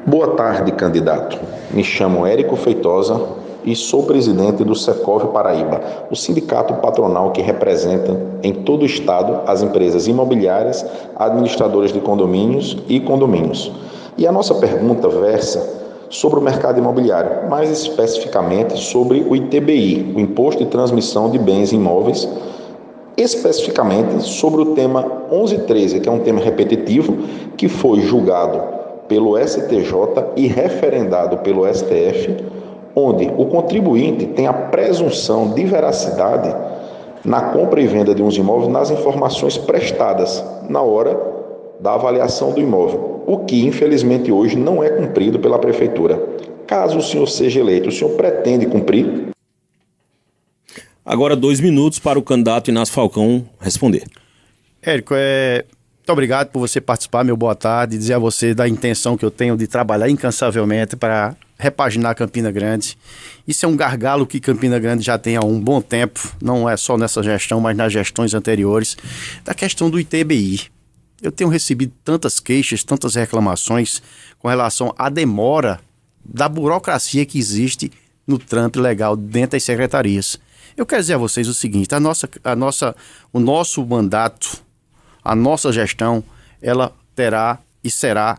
Boa tarde, candidato. Me chamo Érico Feitosa e sou presidente do Secov Paraíba, o sindicato patronal que representa em todo o estado as empresas imobiliárias, administradoras de condomínios e condomínios. E a nossa pergunta versa sobre o mercado imobiliário, mais especificamente sobre o ITBI, o Imposto de Transmissão de Bens Imóveis, especificamente sobre o tema 1113, que é um tema repetitivo, que foi julgado pelo STJ e referendado pelo STF, onde o contribuinte tem a presunção de veracidade na compra e venda de uns imóveis nas informações prestadas na hora da avaliação do imóvel, o que infelizmente hoje não é cumprido pela Prefeitura. Caso o senhor seja eleito, o senhor pretende cumprir? Agora 2 minutos para o candidato Inácio Falcão responder. Érico, muito obrigado por você participar, meu boa tarde, dizer a você da intenção que eu tenho de trabalhar incansavelmente para repaginar Campina Grande. Isso é um gargalo que Campina Grande já tem há um bom tempo, não é só nessa gestão, mas nas gestões anteriores, da questão do ITBI. Eu tenho recebido tantas queixas, tantas reclamações com relação à demora da burocracia que existe no trâmite legal dentro das secretarias. Eu quero dizer a vocês o seguinte, o nosso mandato, a nossa gestão, ela terá e será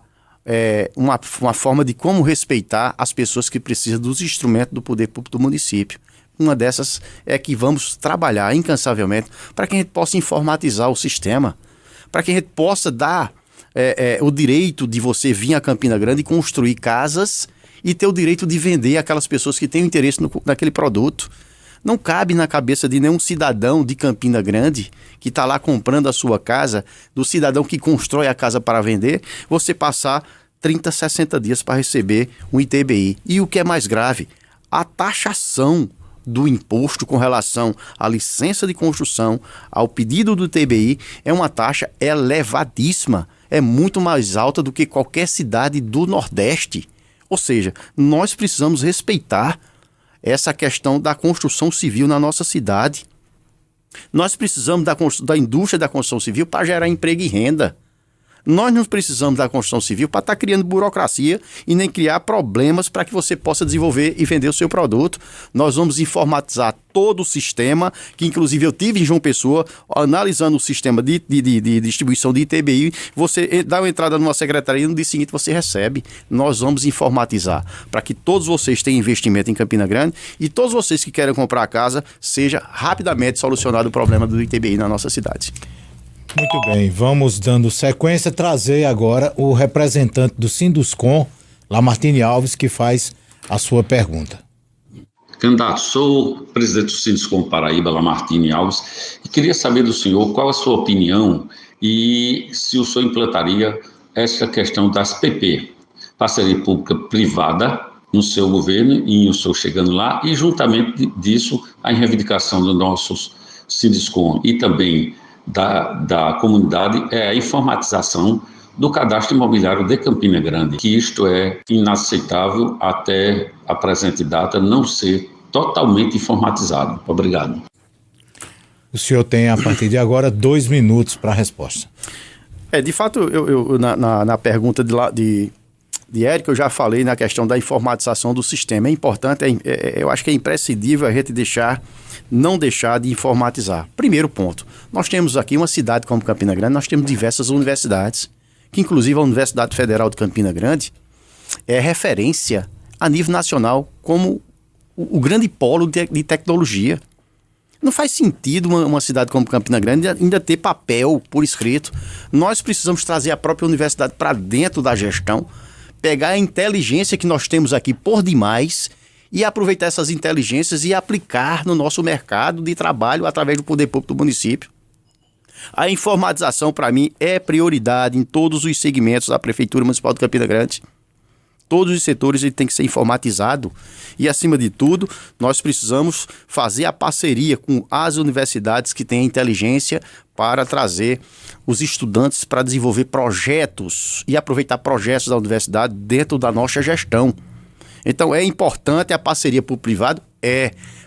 uma forma de como respeitar as pessoas que precisam dos instrumentos do poder público do município. Uma dessas é que vamos trabalhar incansavelmente para que a gente possa informatizar o sistema, para que a gente possa dar o direito de você vir a Campina Grande e construir casas e ter o direito de vender aquelas pessoas que têm interesse naquele produto. Não cabe na cabeça de nenhum cidadão de Campina Grande que está lá comprando a sua casa, do cidadão que constrói a casa para vender, você passar 30, 60 dias para receber um ITBI. E o que é mais grave, a taxação do imposto com relação à licença de construção, ao pedido do ITBI, é uma taxa elevadíssima, é muito mais alta do que qualquer cidade do Nordeste. Ou seja, nós precisamos respeitar essa questão da construção civil na nossa cidade. Nós precisamos da indústria da construção civil para gerar emprego e renda. Nós não precisamos da construção civil para estar criando burocracia e nem criar problemas para que você possa desenvolver e vender o seu produto. Nós vamos informatizar todo o sistema, que inclusive eu tive em João Pessoa, analisando o sistema de distribuição de ITBI, você dá uma entrada numa secretaria e no dia seguinte você recebe. Nós vamos informatizar para que todos vocês tenham investimento em Campina Grande e todos vocês que querem comprar a casa, seja rapidamente solucionado o problema do ITBI na nossa cidade. Muito bem, vamos dando sequência, trazer agora o representante do Sinduscom, Lamartine Alves, que faz a sua pergunta. Candidato, sou o presidente do Sinduscom Paraíba, Lamartine Alves, e queria saber do senhor qual a sua opinião e se o senhor implantaria essa questão das PP, parceria pública-privada, no seu governo e o senhor chegando lá, e juntamente disso a reivindicação dos nossos Sinduscom e também da comunidade é a informatização do cadastro imobiliário de Campina Grande, que isto é inaceitável até a presente data não ser totalmente informatizado. Obrigado. O senhor tem, a partir de agora, 2 minutos para a resposta. De fato, eu na pergunta de Érico, eu já falei na questão da informatização do sistema. É importante, eu acho que é imprescindível a gente não deixar de informatizar. Primeiro ponto, nós temos aqui uma cidade como Campina Grande, nós temos diversas universidades, que inclusive a Universidade Federal de Campina Grande é referência a nível nacional como o grande polo de tecnologia. Não faz sentido uma cidade como Campina Grande ainda ter papel por escrito. Nós precisamos trazer a própria universidade para dentro da gestão, pegar a inteligência que nós temos aqui por demais e aproveitar essas inteligências e aplicar no nosso mercado de trabalho através do poder público do município. A informatização, para mim, é prioridade em todos os segmentos da Prefeitura Municipal de Campina Grande. Todos os setores ele tem que ser informatizado e, acima de tudo, nós precisamos fazer a parceria com as universidades que têm a inteligência para trazer os estudantes para desenvolver projetos e aproveitar projetos da universidade dentro da nossa gestão. Então, é importante a parceria público-privado?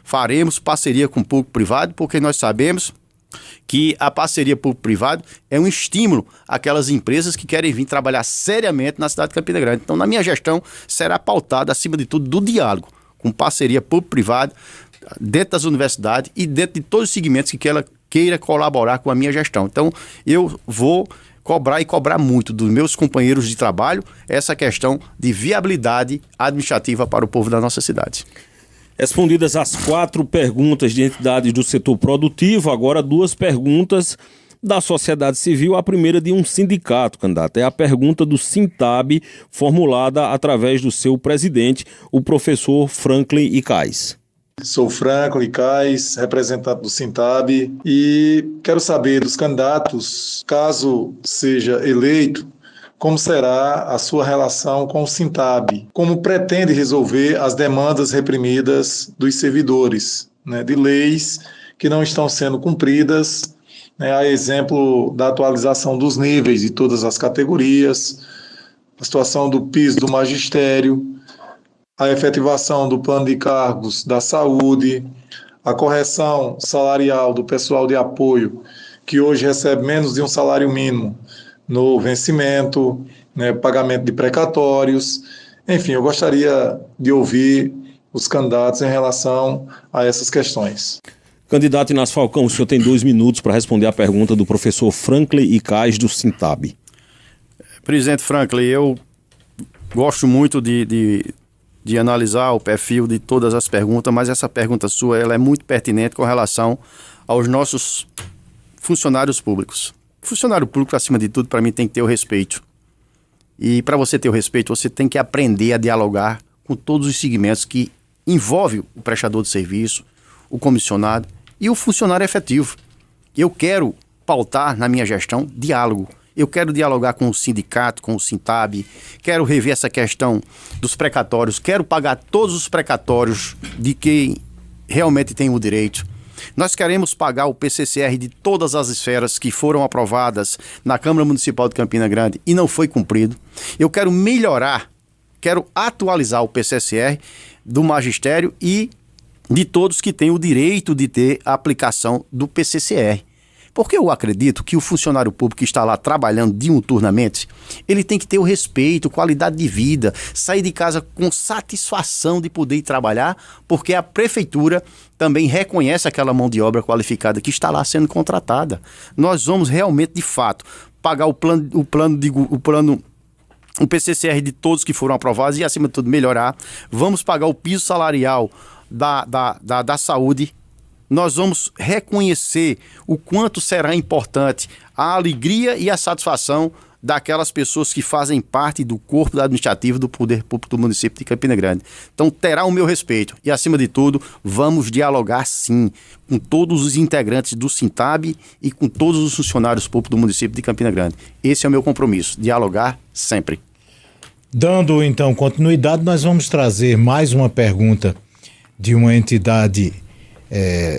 Faremos parceria com o público-privado porque nós sabemos que a parceria público-privado é um estímulo àquelas empresas que querem vir trabalhar seriamente na cidade de Campina Grande. Então, na minha gestão, será pautada, acima de tudo, do diálogo, com parceria público-privado, dentro das universidades e dentro de todos os segmentos que ela queira colaborar com a minha gestão. Então, eu vou cobrar muito dos meus companheiros de trabalho essa questão de viabilidade administrativa para o povo da nossa cidade. Respondidas as 4 perguntas de entidades do setor produtivo, agora 2 perguntas da sociedade civil. A primeira de um sindicato, candidato. É a pergunta do Sintab, formulada através do seu presidente, o professor Franklin Icais. Sou Franklin Icais, representante do Sintab, e quero saber dos candidatos, caso seja eleito, como será a sua relação com o Sintab? Como pretende resolver as demandas reprimidas dos servidores, né, de leis que não estão sendo cumpridas, né, a exemplo da atualização dos níveis de todas as categorias, a situação do piso do magistério, a efetivação do plano de cargos da saúde, a correção salarial do pessoal de apoio, que hoje recebe menos de um salário mínimo, no vencimento, né, pagamento de precatórios. Enfim, eu gostaria de ouvir os candidatos em relação a essas questões. Candidato Inácio Falcão, o senhor tem 2 minutos para responder a pergunta do professor Franklin Icais, do Sintab. Presidente Franklin, eu gosto muito de analisar o perfil de todas as perguntas, mas essa pergunta sua ela é muito pertinente com relação aos nossos funcionários públicos. Funcionário público, acima de tudo, para mim, tem que ter o respeito. E para você ter o respeito, você tem que aprender a dialogar com todos os segmentos que envolvem o prestador de serviço, o comissionado e o funcionário efetivo. Eu quero pautar na minha gestão diálogo. Eu quero dialogar com o sindicato, com o Sintab, quero rever essa questão dos precatórios, quero pagar todos os precatórios de quem realmente tem o direito. Nós queremos pagar o PCCR de todas as esferas que foram aprovadas na Câmara Municipal de Campina Grande e não foi cumprido. Eu quero melhorar, quero atualizar o PCCR do magistério e de todos que têm o direito de ter a aplicação do PCCR. Porque eu acredito que o funcionário público que está lá trabalhando diuturnamente, ele tem que ter o respeito, qualidade de vida, sair de casa com satisfação de poder ir trabalhar, porque a prefeitura também reconhece aquela mão de obra qualificada que está lá sendo contratada. Nós vamos realmente, de fato, pagar o PCCR de todos que foram aprovados e, acima de tudo, melhorar. Vamos pagar o piso salarial da saúde. Nós vamos reconhecer o quanto será importante a alegria e a satisfação daquelas pessoas que fazem parte do corpo administrativo do Poder Público do município de Campina Grande. Então terá o meu respeito e, acima de tudo, vamos dialogar sim com todos os integrantes do Sintab e com todos os funcionários públicos do município de Campina Grande. Esse é o meu compromisso, dialogar sempre. Dando então continuidade, nós vamos trazer mais uma pergunta de uma entidade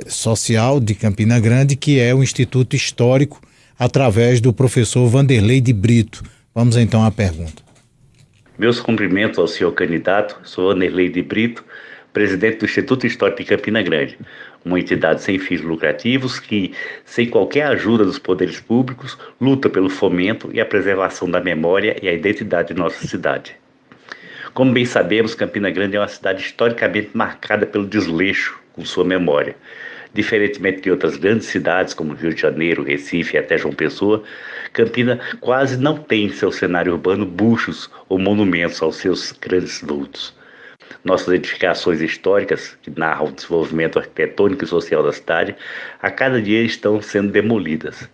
social de Campina Grande, que é o Instituto Histórico, através do professor Vanderlei de Brito. Vamos então à pergunta. Meus cumprimentos ao senhor candidato. Sou Vanderlei de Brito, presidente do Instituto Histórico de Campina Grande, uma entidade sem fins lucrativos que, sem qualquer ajuda dos poderes públicos, luta pelo fomento e a preservação da memória e a identidade de nossa cidade. Como bem sabemos, Campina Grande é uma cidade historicamente marcada pelo desleixo com sua memória. Diferentemente de outras grandes cidades como Rio de Janeiro, Recife e até João Pessoa, Campina quase não tem em seu cenário urbano buxos ou monumentos aos seus grandes vultos. Nossas edificações históricas, que narram o desenvolvimento arquitetônico e social da cidade, a cada dia estão sendo demolidas.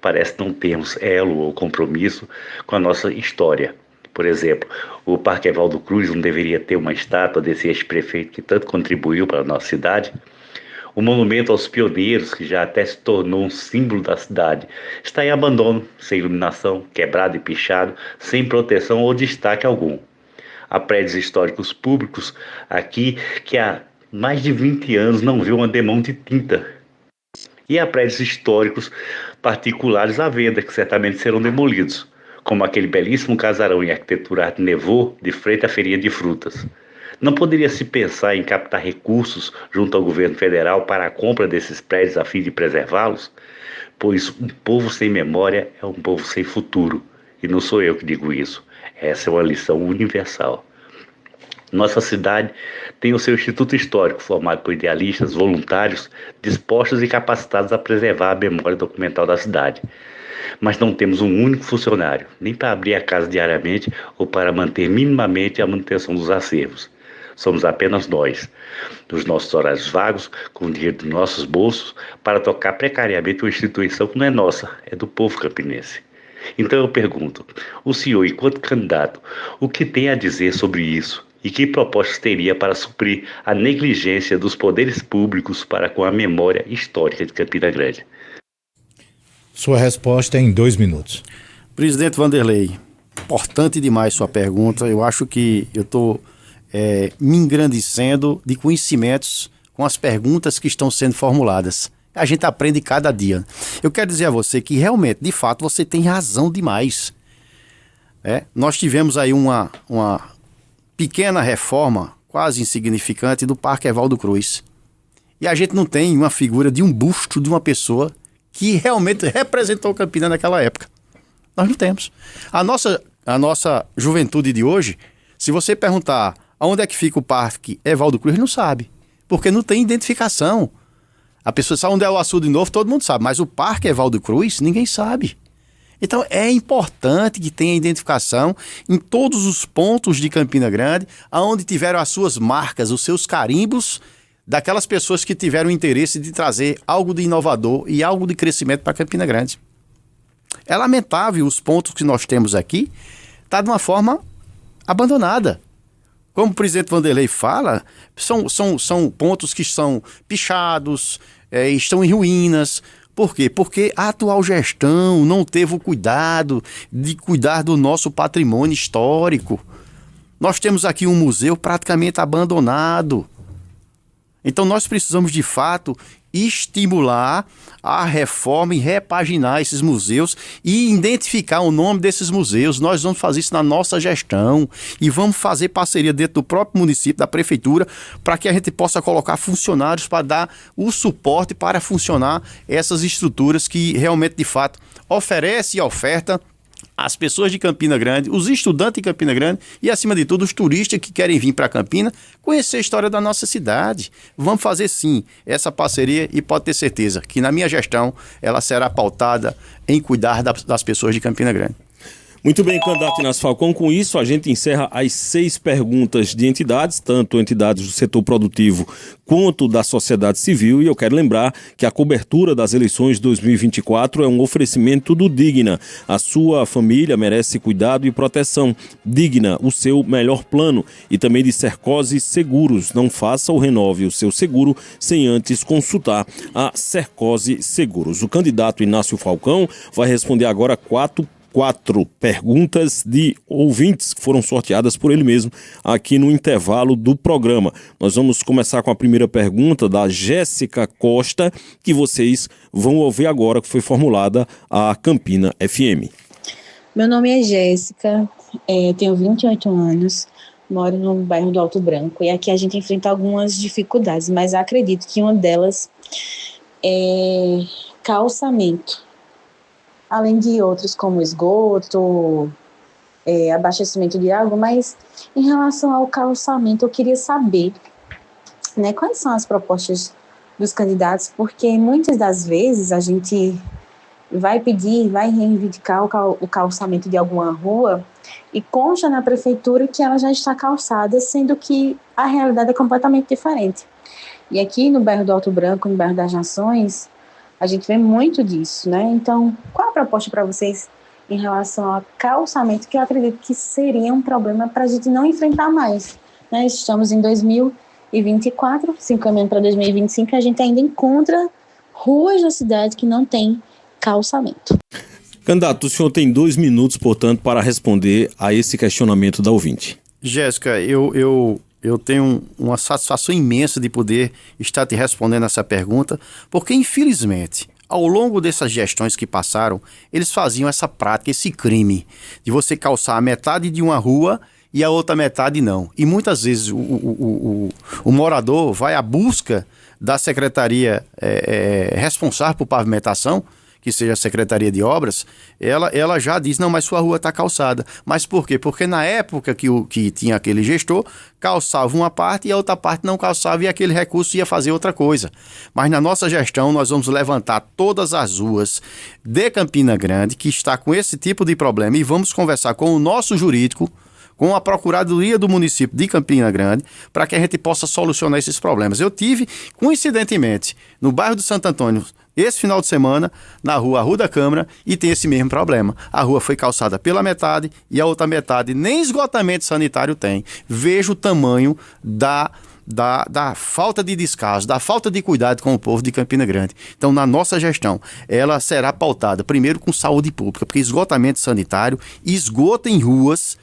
Parece não termos elo ou compromisso com a nossa história. Por exemplo, o Parque Evaldo Cruz não deveria ter uma estátua desse ex-prefeito que tanto contribuiu para a nossa cidade? O monumento aos pioneiros, que já até se tornou um símbolo da cidade, está em abandono, sem iluminação, quebrado e pichado, sem proteção ou destaque algum. Há prédios históricos públicos aqui que há mais de 20 anos não viu uma demão de tinta. E há prédios históricos particulares à venda, que certamente serão demolidos, como aquele belíssimo casarão em arquitetura Art Nouveau de frente à feirinha de frutas. Não poderia se pensar em captar recursos junto ao governo federal para a compra desses prédios a fim de preservá-los? Pois um povo sem memória é um povo sem futuro. E não sou eu que digo isso. Essa é uma lição universal. Nossa cidade tem o seu Instituto Histórico, formado por idealistas, voluntários, dispostos e capacitados a preservar a memória documental da cidade. Mas não temos um único funcionário, nem para abrir a casa diariamente ou para manter minimamente a manutenção dos acervos. Somos apenas nós, nos nossos horários vagos, com o dinheiro dos nossos bolsos, para tocar precariamente uma instituição que não é nossa, é do povo campinense. Então eu pergunto, o senhor, enquanto candidato, o que tem a dizer sobre isso? E que propostas teria para suprir a negligência dos poderes públicos para com a memória histórica de Campina Grande? Sua resposta é em 2 minutos. Presidente Vanderlei, importante demais sua pergunta. Eu acho que eu estou me engrandecendo de conhecimentos com as perguntas que estão sendo formuladas. A gente aprende cada dia. Eu quero dizer a você que realmente, de fato, você tem razão demais. Nós tivemos aí uma pequena reforma, quase insignificante, do Parque Evaldo Cruz. E a gente não tem uma figura de um busto de uma pessoa que realmente representou Campina naquela época. Nós não temos. A nossa juventude de hoje, se você perguntar aonde é que fica o Parque Evaldo Cruz, não sabe. Porque não tem identificação. A pessoa sabe onde é o Açude Novo, todo mundo sabe. Mas o Parque Evaldo Cruz, ninguém sabe. Então é importante que tenha identificação em todos os pontos de Campina Grande, aonde tiveram as suas marcas, os seus carimbos, daquelas pessoas que tiveram interesse de trazer algo de inovador e algo de crescimento para Campina Grande. É lamentável os pontos que nós temos aqui, tá de uma forma abandonada. Como o presidente Vanderlei fala, são pontos que são pichados, estão em ruínas. Por quê? Porque a atual gestão não teve o cuidado de cuidar do nosso patrimônio histórico. Nós temos aqui um museu praticamente abandonado. Então nós precisamos, de fato, estimular a reforma e repaginar esses museus e identificar o nome desses museus. Nós vamos fazer isso na nossa gestão e vamos fazer parceria dentro do próprio município, da prefeitura, para que a gente possa colocar funcionários para dar o suporte para funcionar essas estruturas que realmente, de fato, oferecem e ofertam as pessoas de Campina Grande, os estudantes de Campina Grande e, acima de tudo, os turistas que querem vir para Campina conhecer a história da nossa cidade. Vamos fazer, sim, essa parceria e pode ter certeza que, na minha gestão, ela será pautada em cuidar das pessoas de Campina Grande. Muito bem, candidato Inácio Falcão. Com isso, a gente encerra as 6 perguntas de entidades, tanto entidades do setor produtivo quanto da sociedade civil. E eu quero lembrar que a cobertura das eleições 2024 é um oferecimento do Digna. A sua família merece cuidado e proteção. Digna, o seu melhor plano. E também de Sercosi Seguros. Não faça ou renove o seu seguro sem antes consultar a Sercosi Seguros. O candidato Inácio Falcão vai responder agora 4 perguntas de ouvintes que foram sorteadas por ele mesmo aqui no intervalo do programa. Nós vamos começar com a primeira pergunta da Jéssica Costa, que vocês vão ouvir agora, que foi formulada à Campina FM. Meu nome é Jéssica, tenho 28 anos, moro no bairro do Alto Branco e aqui a gente enfrenta algumas dificuldades, mas acredito que uma delas é calçamento. Além de outros como esgoto, abastecimento de água, mas em relação ao calçamento, eu queria saber, né, quais são as propostas dos candidatos, porque muitas das vezes a gente vai pedir, vai reivindicar o calçamento de alguma rua e consta na prefeitura que ela já está calçada, sendo que a realidade é completamente diferente. E aqui no bairro do Alto Branco, no bairro das Nações, a gente vê muito disso, né? Então, qual a proposta para vocês em relação ao calçamento, que eu acredito que seria um problema para a gente não enfrentar mais, né? Estamos em 2024, se encaminhando para 2025, a gente ainda encontra ruas da cidade que não tem calçamento. Candidato, o senhor tem 2 minutos, portanto, para responder a esse questionamento da ouvinte. Jéssica, eu tenho uma satisfação imensa de poder estar te respondendo essa pergunta, porque, infelizmente, ao longo dessas gestões que passaram, eles faziam essa prática, esse crime, de você calçar a metade de uma rua e a outra metade não. E muitas vezes o morador vai à busca da secretaria responsável por pavimentação, que seja a Secretaria de Obras, ela já diz, não, mas sua rua está calçada. Mas por quê? Porque na época que tinha aquele gestor, calçava uma parte e a outra parte não calçava e aquele recurso ia fazer outra coisa. Mas na nossa gestão nós vamos levantar todas as ruas de Campina Grande que está com esse tipo de problema e vamos conversar com o nosso jurídico, com a Procuradoria do município de Campina Grande, para que a gente possa solucionar esses problemas. Eu tive, coincidentemente, no bairro do Santo Antônio, esse final de semana, na Rua da Câmara, e tem esse mesmo problema. A rua foi calçada pela metade e a outra metade nem esgotamento sanitário tem. Veja o tamanho da falta de descaso, da falta de cuidado com o povo de Campina Grande. Então, na nossa gestão, ela será pautada primeiro com saúde pública, porque esgotamento sanitário, esgoto em ruas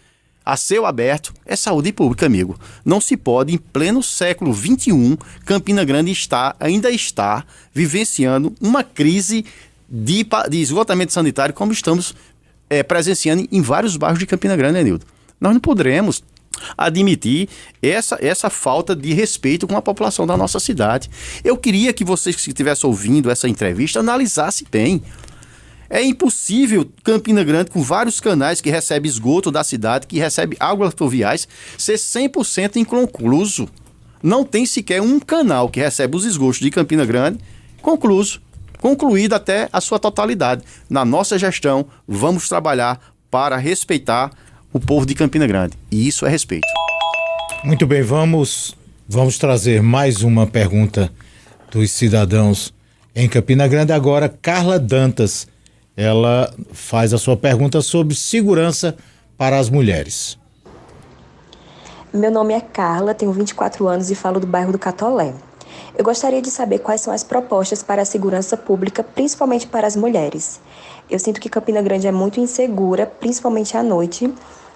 a céu aberto é saúde pública, amigo. Não se pode, em pleno século XXI, Campina Grande ainda está vivenciando uma crise de esgotamento sanitário como estamos presenciando em vários bairros de Campina Grande, Nildo. Nós não poderemos admitir essa falta de respeito com a população da nossa cidade. Eu queria que vocês que estivessem ouvindo essa entrevista analisassem bem. É impossível Campina Grande, com vários canais que recebe esgoto da cidade, que recebe águas pluviais, ser 100% inconcluso. Não tem sequer um canal que recebe os esgotos de Campina Grande concluído até a sua totalidade. Na nossa gestão, vamos trabalhar para respeitar o povo de Campina Grande. E isso é respeito. Muito bem, vamos trazer mais uma pergunta dos cidadãos em Campina Grande. Agora, Carla Dantas. Ela faz a sua pergunta sobre segurança para as mulheres. Meu nome é Carla, tenho 24 anos e falo do bairro do Catolé. Eu gostaria de saber quais são as propostas para a segurança pública, principalmente para as mulheres. Eu sinto que Campina Grande é muito insegura, principalmente à noite.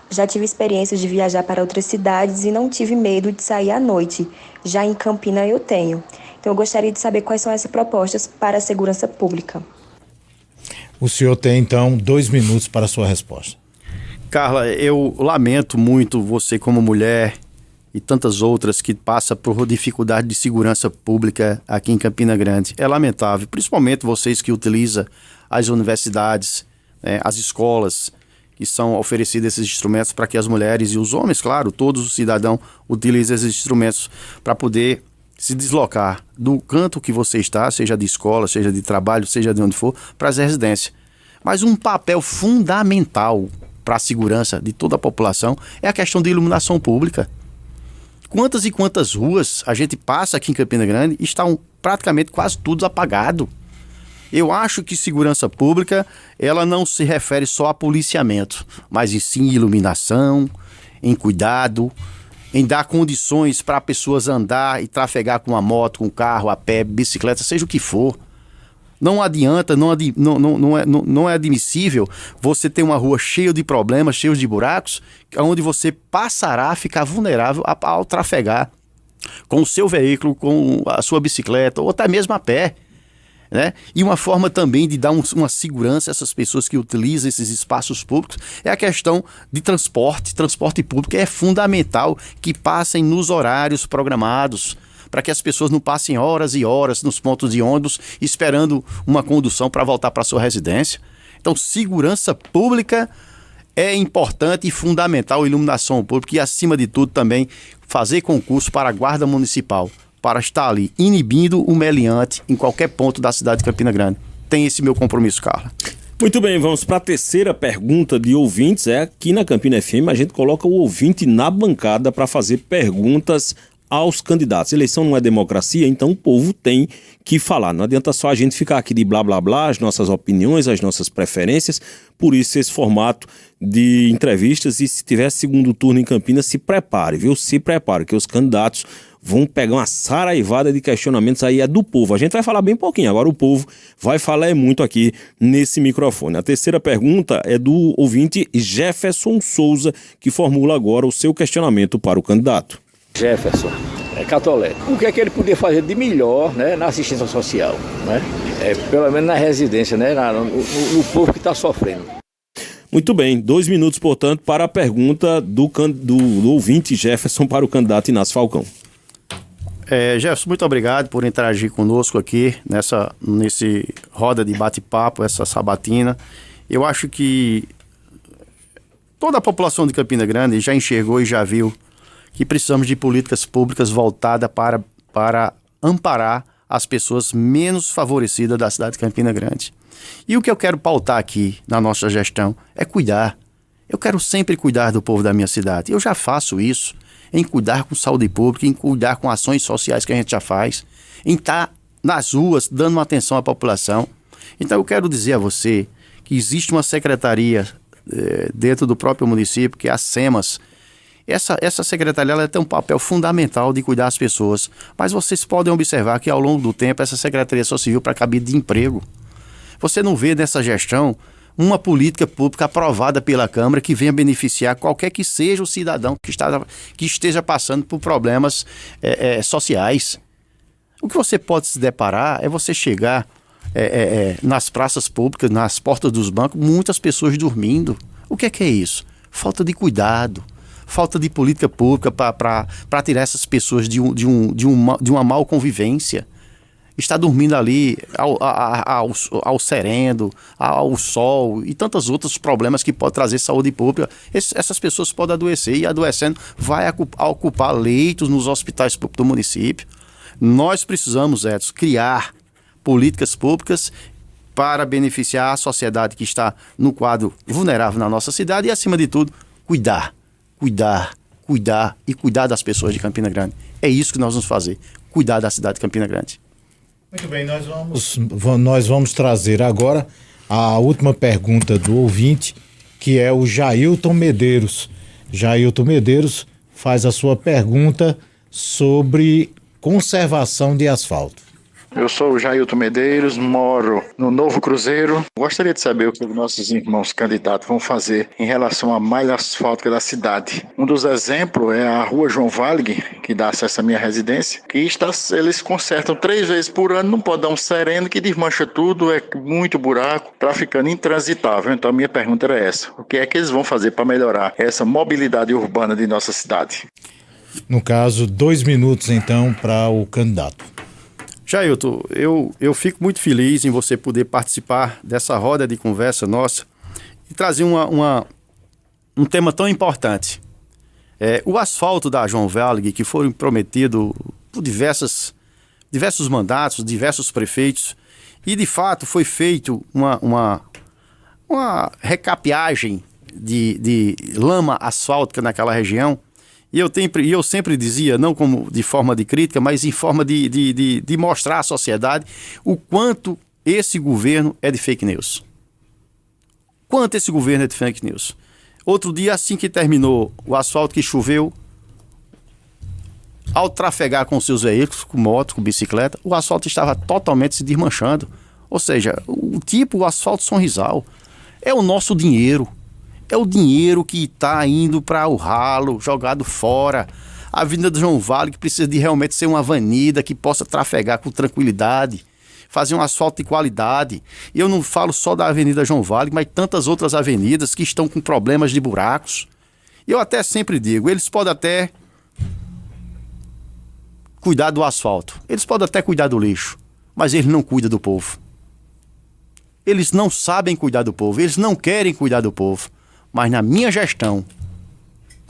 Já tive experiências de viajar para outras cidades e não tive medo de sair à noite. Já em Campina eu tenho. Então eu gostaria de saber quais são essas propostas para a segurança pública. O senhor tem, então, 2 minutos para a sua resposta. Carla, eu lamento muito você como mulher e tantas outras que passam por dificuldade de segurança pública aqui em Campina Grande. É lamentável, principalmente vocês que utilizam as universidades, as escolas, que são oferecidos esses instrumentos para que as mulheres e os homens, claro, todos os cidadãos utilizem esses instrumentos para poder se deslocar do canto que você está, seja de escola, seja de trabalho, seja de onde for, para as residências. Mas um papel fundamental para a segurança de toda a população é a questão de iluminação pública. Quantas e quantas ruas a gente passa aqui em Campina Grande e estão praticamente quase tudo apagado. Eu acho que segurança pública, ela não se refere só a policiamento, mas sim iluminação, em cuidado, em dar condições para pessoas andar e trafegar com a moto, com o carro, a pé, bicicleta, seja o que for. Não adianta, não é admissível você ter uma rua cheia de problemas, cheia de buracos, onde você passará a ficar vulnerável ao trafegar com o seu veículo, com a sua bicicleta ou até mesmo a pé. Né? E uma forma também de dar uma segurança a essas pessoas que utilizam esses espaços públicos é a questão de transporte público. É fundamental que passem nos horários programados, para que as pessoas não passem horas e horas nos pontos de ônibus esperando uma condução para voltar para a sua residência. Então, segurança pública é importante e fundamental, iluminação pública e, acima de tudo, também fazer concurso para a Guarda Municipal, para estar ali inibindo o meliante em qualquer ponto da cidade de Campina Grande. Tem esse meu compromisso, Carla. Muito bem, vamos para a terceira pergunta de ouvintes. Aqui na Campina FM a gente coloca o ouvinte na bancada para fazer perguntas aos candidatos. Eleição não é democracia, então o povo tem que falar. Não adianta só a gente ficar aqui de blá blá blá, as nossas opiniões, as nossas preferências. Por isso esse formato de entrevistas, e se tiver segundo turno em Campinas, se prepare, viu? Se prepare, que os candidatos vão pegar uma saraivada de questionamentos aí, é do povo. A gente vai falar bem pouquinho, agora o povo vai falar muito aqui nesse microfone. A terceira pergunta é do ouvinte Jefferson Souza, que formula agora o seu questionamento para o candidato. Jefferson, Catolé. O que é que ele podia fazer de melhor, né, na assistência social, né? Pelo menos na residência, né, no povo que está sofrendo. Muito bem, 2 minutos, portanto, para a pergunta do ouvinte Jefferson para o candidato Inácio Falcão. Jefferson, muito obrigado por interagir conosco aqui nesse roda de bate-papo, essa sabatina. Eu acho que toda a população de Campina Grande já enxergou e já viu que precisamos de políticas públicas voltadas para amparar as pessoas menos favorecidas da cidade de Campina Grande. E o que eu quero pautar aqui na nossa gestão é cuidar. Eu quero sempre cuidar do povo da minha cidade. Eu já faço isso, em cuidar com saúde pública, em cuidar com ações sociais que a gente já faz, em estar nas ruas dando uma atenção à população. Então eu quero dizer a você que existe uma secretaria dentro do próprio município, que é a SEMAS. Essa secretaria ela tem um papel fundamental de cuidar das pessoas, mas vocês podem observar que ao longo do tempo essa secretaria só serviu para cabide de emprego. Você não vê nessa gestão uma política pública aprovada pela Câmara que venha beneficiar qualquer que seja o cidadão que esteja passando por problemas sociais. O que você pode se deparar é você chegar nas praças públicas, nas portas dos bancos, muitas pessoas dormindo. O que é isso? Falta de cuidado, falta de política pública para tirar essas pessoas de uma mal convivência. Está dormindo ali ao sereno, ao sol e tantos outros problemas que pode trazer saúde pública. Essas pessoas podem adoecer e adoecendo vai ocupar leitos nos hospitais públicos do município. Nós precisamos, Edson, criar políticas públicas para beneficiar a sociedade que está no quadro vulnerável na nossa cidade e, acima de tudo, cuidar das pessoas de Campina Grande. É isso que nós vamos fazer, cuidar da cidade de Campina Grande. Muito bem, nós vamos trazer agora a última pergunta do ouvinte, que é o Jailton Medeiros. Jailton Medeiros faz a sua pergunta sobre conservação de asfalto. Eu sou o Jailton Medeiros, moro no Novo Cruzeiro. Gostaria de saber o que os nossos irmãos candidatos vão fazer em relação à malha asfáltica da cidade. Um dos exemplos é a rua João Valig, que dá acesso à minha residência, que eles consertam 3 vezes por ano, não pode dar um sereno que desmancha tudo, é muito buraco, está ficando intransitável. Então a minha pergunta era essa: o que é que eles vão fazer para melhorar essa mobilidade urbana de nossa cidade? No caso, 2 minutos então para o candidato. Jailton, eu fico muito feliz em você poder participar dessa roda de conversa nossa e trazer um tema tão importante. O asfalto da João Valig, que foi prometido por diversos mandatos, diversos prefeitos, e de fato foi feito uma recapeagem de lama asfáltica naquela região. E eu sempre dizia, não como de forma de crítica, mas em forma de mostrar à sociedade o quanto esse governo é de fake news. Quanto esse governo é de fake news. Outro dia, assim que terminou o asfalto que choveu, ao trafegar com seus veículos, com moto, com bicicleta, o asfalto estava totalmente se desmanchando. Ou seja, o asfalto Sorrisal é o nosso dinheiro. É o dinheiro que está indo para o ralo, jogado fora. A Avenida do João Valig precisa de realmente ser uma avenida que possa trafegar com tranquilidade, fazer um asfalto de qualidade. E eu não falo só da Avenida João Valig, mas tantas outras avenidas que estão com problemas de buracos. Eu até sempre digo, eles podem até cuidar do asfalto, eles podem até cuidar do lixo, mas eles não cuidam do povo. Eles não sabem cuidar do povo, eles não querem cuidar do povo. Mas na minha gestão,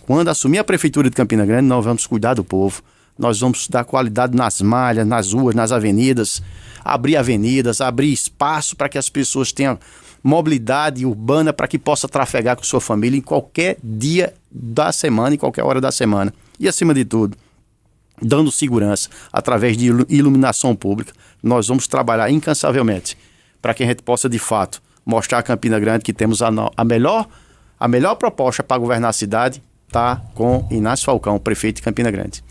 quando assumir a Prefeitura de Campina Grande, nós vamos cuidar do povo. Nós vamos dar qualidade nas malhas, nas ruas, nas avenidas, abrir avenidas, abrir espaço para que as pessoas tenham mobilidade urbana para que possa trafegar com sua família em qualquer dia da semana, em qualquer hora da semana. E acima de tudo, dando segurança através de iluminação pública, nós vamos trabalhar incansavelmente para que a gente possa de fato mostrar a Campina Grande que temos a melhor proposta para governar a cidade está com Inácio Falcão, prefeito de Campina Grande.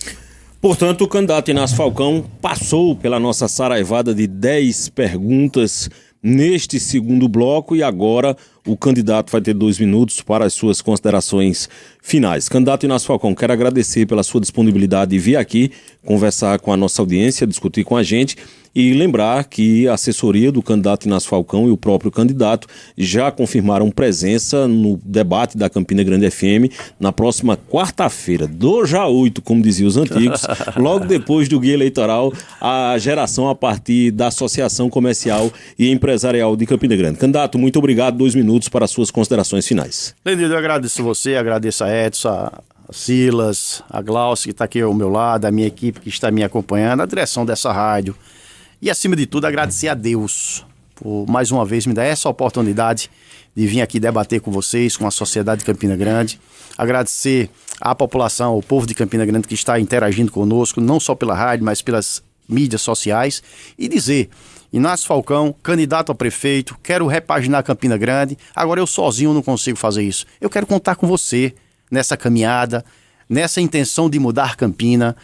Portanto, o candidato Inácio Falcão passou pela nossa saraivada de 10 perguntas neste segundo bloco e agora o candidato vai ter 2 minutos para as suas considerações finais. Candidato Inácio Falcão, quero agradecer pela sua disponibilidade de vir aqui conversar com a nossa audiência, discutir com a gente E lembrar que a assessoria do candidato Inácio Falcão e o próprio candidato já confirmaram presença no debate da Campina Grande FM na próxima quarta-feira, do já 8, como diziam os antigos, logo depois do guia eleitoral, a geração a partir da Associação Comercial e Empresarial de Campina Grande. Candidato, muito obrigado, 2 minutos para as suas considerações finais. Lenildo, eu agradeço você, agradeço a Edson, a Silas, a Glaucia, que está aqui ao meu lado, a minha equipe que está me acompanhando, a direção dessa rádio. E, acima de tudo, agradecer a Deus por, mais uma vez, me dar essa oportunidade de vir aqui debater com vocês, com a sociedade de Campina Grande. Agradecer à população, ao povo de Campina Grande que está interagindo conosco, não só pela rádio, mas pelas mídias sociais. E dizer, Inácio Falcão, candidato a prefeito, quero repaginar Campina Grande. Agora eu sozinho não consigo fazer isso. Eu quero contar com você nessa caminhada, nessa intenção de mudar Campina,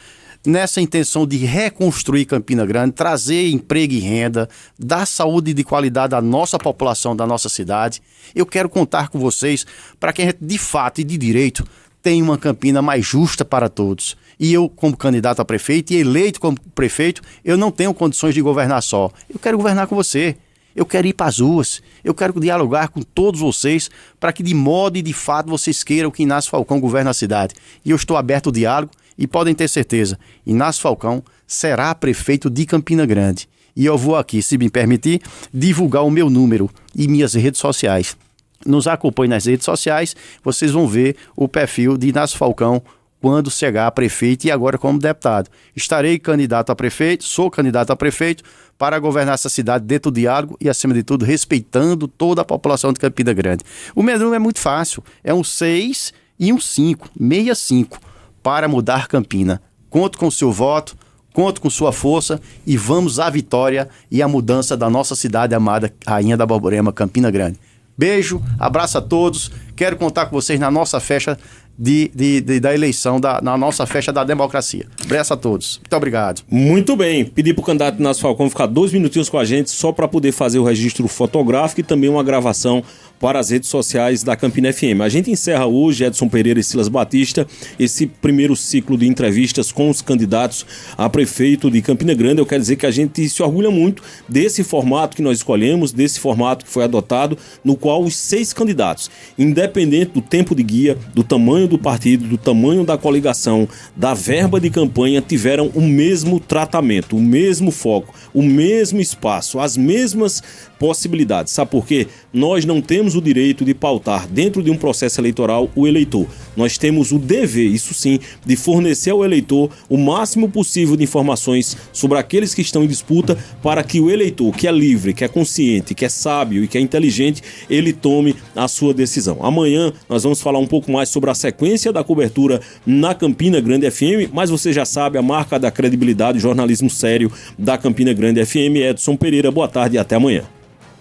nessa intenção de reconstruir Campina Grande, trazer emprego e renda, dar saúde de qualidade à nossa população da nossa cidade. Eu quero contar com vocês para que a gente, de fato e de direito, tenha uma Campina mais justa para todos. E eu, como candidato a prefeito e eleito como prefeito, eu não tenho condições de governar só. Eu quero governar com você. Eu quero ir para as ruas, eu quero dialogar com todos vocês para que de modo e de fato vocês queiram que Inácio Falcão governe a cidade. E eu estou aberto ao diálogo e podem ter certeza, Inácio Falcão será prefeito de Campina Grande. E eu vou aqui, se me permitir, divulgar o meu número e minhas redes sociais. Nos acompanhe nas redes sociais, vocês vão ver o perfil de Inácio Falcão quando chegar a prefeito e agora como deputado. Estarei candidato a prefeito, sou candidato a prefeito para governar essa cidade dentro do diálogo e, acima de tudo, respeitando toda a população de Campina Grande. O meu número é muito fácil, é um 6 e um 5, 65, para mudar Campina. Conto com o seu voto, conto com sua força e vamos à vitória e à mudança da nossa cidade amada, Rainha da Borborema, Campina Grande. Beijo, abraço a todos, quero contar com vocês na nossa festa da eleição, na nossa festa da democracia. Abraço a todos. Muito obrigado. Muito bem. Pedi para o candidato Inácio Falcão ficar 2 minutinhos com a gente só para poder fazer o registro fotográfico e também uma gravação para as redes sociais da Campina FM. A gente encerra hoje, Edson Pereira e Silas Batista, esse primeiro ciclo de entrevistas com os candidatos a prefeito de Campina Grande. Eu quero dizer que a gente se orgulha muito desse formato que nós escolhemos, desse formato que foi adotado, no qual os 6 candidatos, independente do tempo de guia, do tamanho do partido, do tamanho da coligação, da verba de campanha, tiveram o mesmo tratamento, o mesmo foco, o mesmo espaço, as mesmas possibilidades. Sabe por quê? Nós não temos o direito de pautar dentro de um processo eleitoral o eleitor. Nós temos o dever, isso sim, de fornecer ao eleitor o máximo possível de informações sobre aqueles que estão em disputa para que o eleitor, que é livre, que é consciente, que é sábio e que é inteligente, ele tome a sua decisão. Amanhã nós vamos falar um pouco mais sobre a sequência da cobertura na Campina Grande FM, mas você já sabe, a marca da credibilidade, jornalismo sério da Campina Grande FM. Edson Pereira, boa tarde e até amanhã.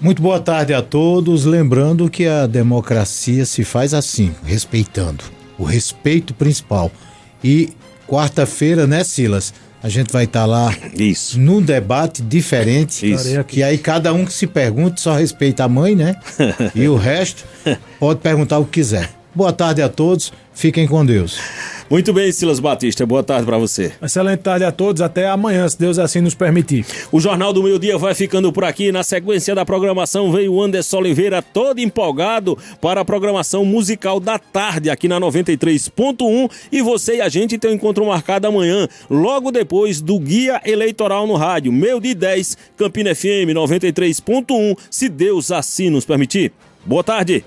Muito boa tarde a todos, lembrando que a democracia se faz assim, respeitando, o respeito principal. E quarta-feira, né, Silas, a gente vai estar lá num debate diferente, que aí cada um que se pergunte só respeita a mãe, né, e o resto pode perguntar o que quiser. Boa tarde a todos, fiquem com Deus. Muito bem, Silas Batista, boa tarde para você. Excelente tarde a todos, até amanhã, se Deus assim nos permitir. O Jornal do Meio-Dia vai ficando por aqui. Na sequência da programação veio o Anderson Oliveira todo empolgado para a programação musical da tarde aqui na 93.1 e você e a gente tem um encontro marcado amanhã, logo depois do Guia Eleitoral no rádio, meio-dia e 10, Campina FM 93.1, se Deus assim nos permitir. Boa tarde.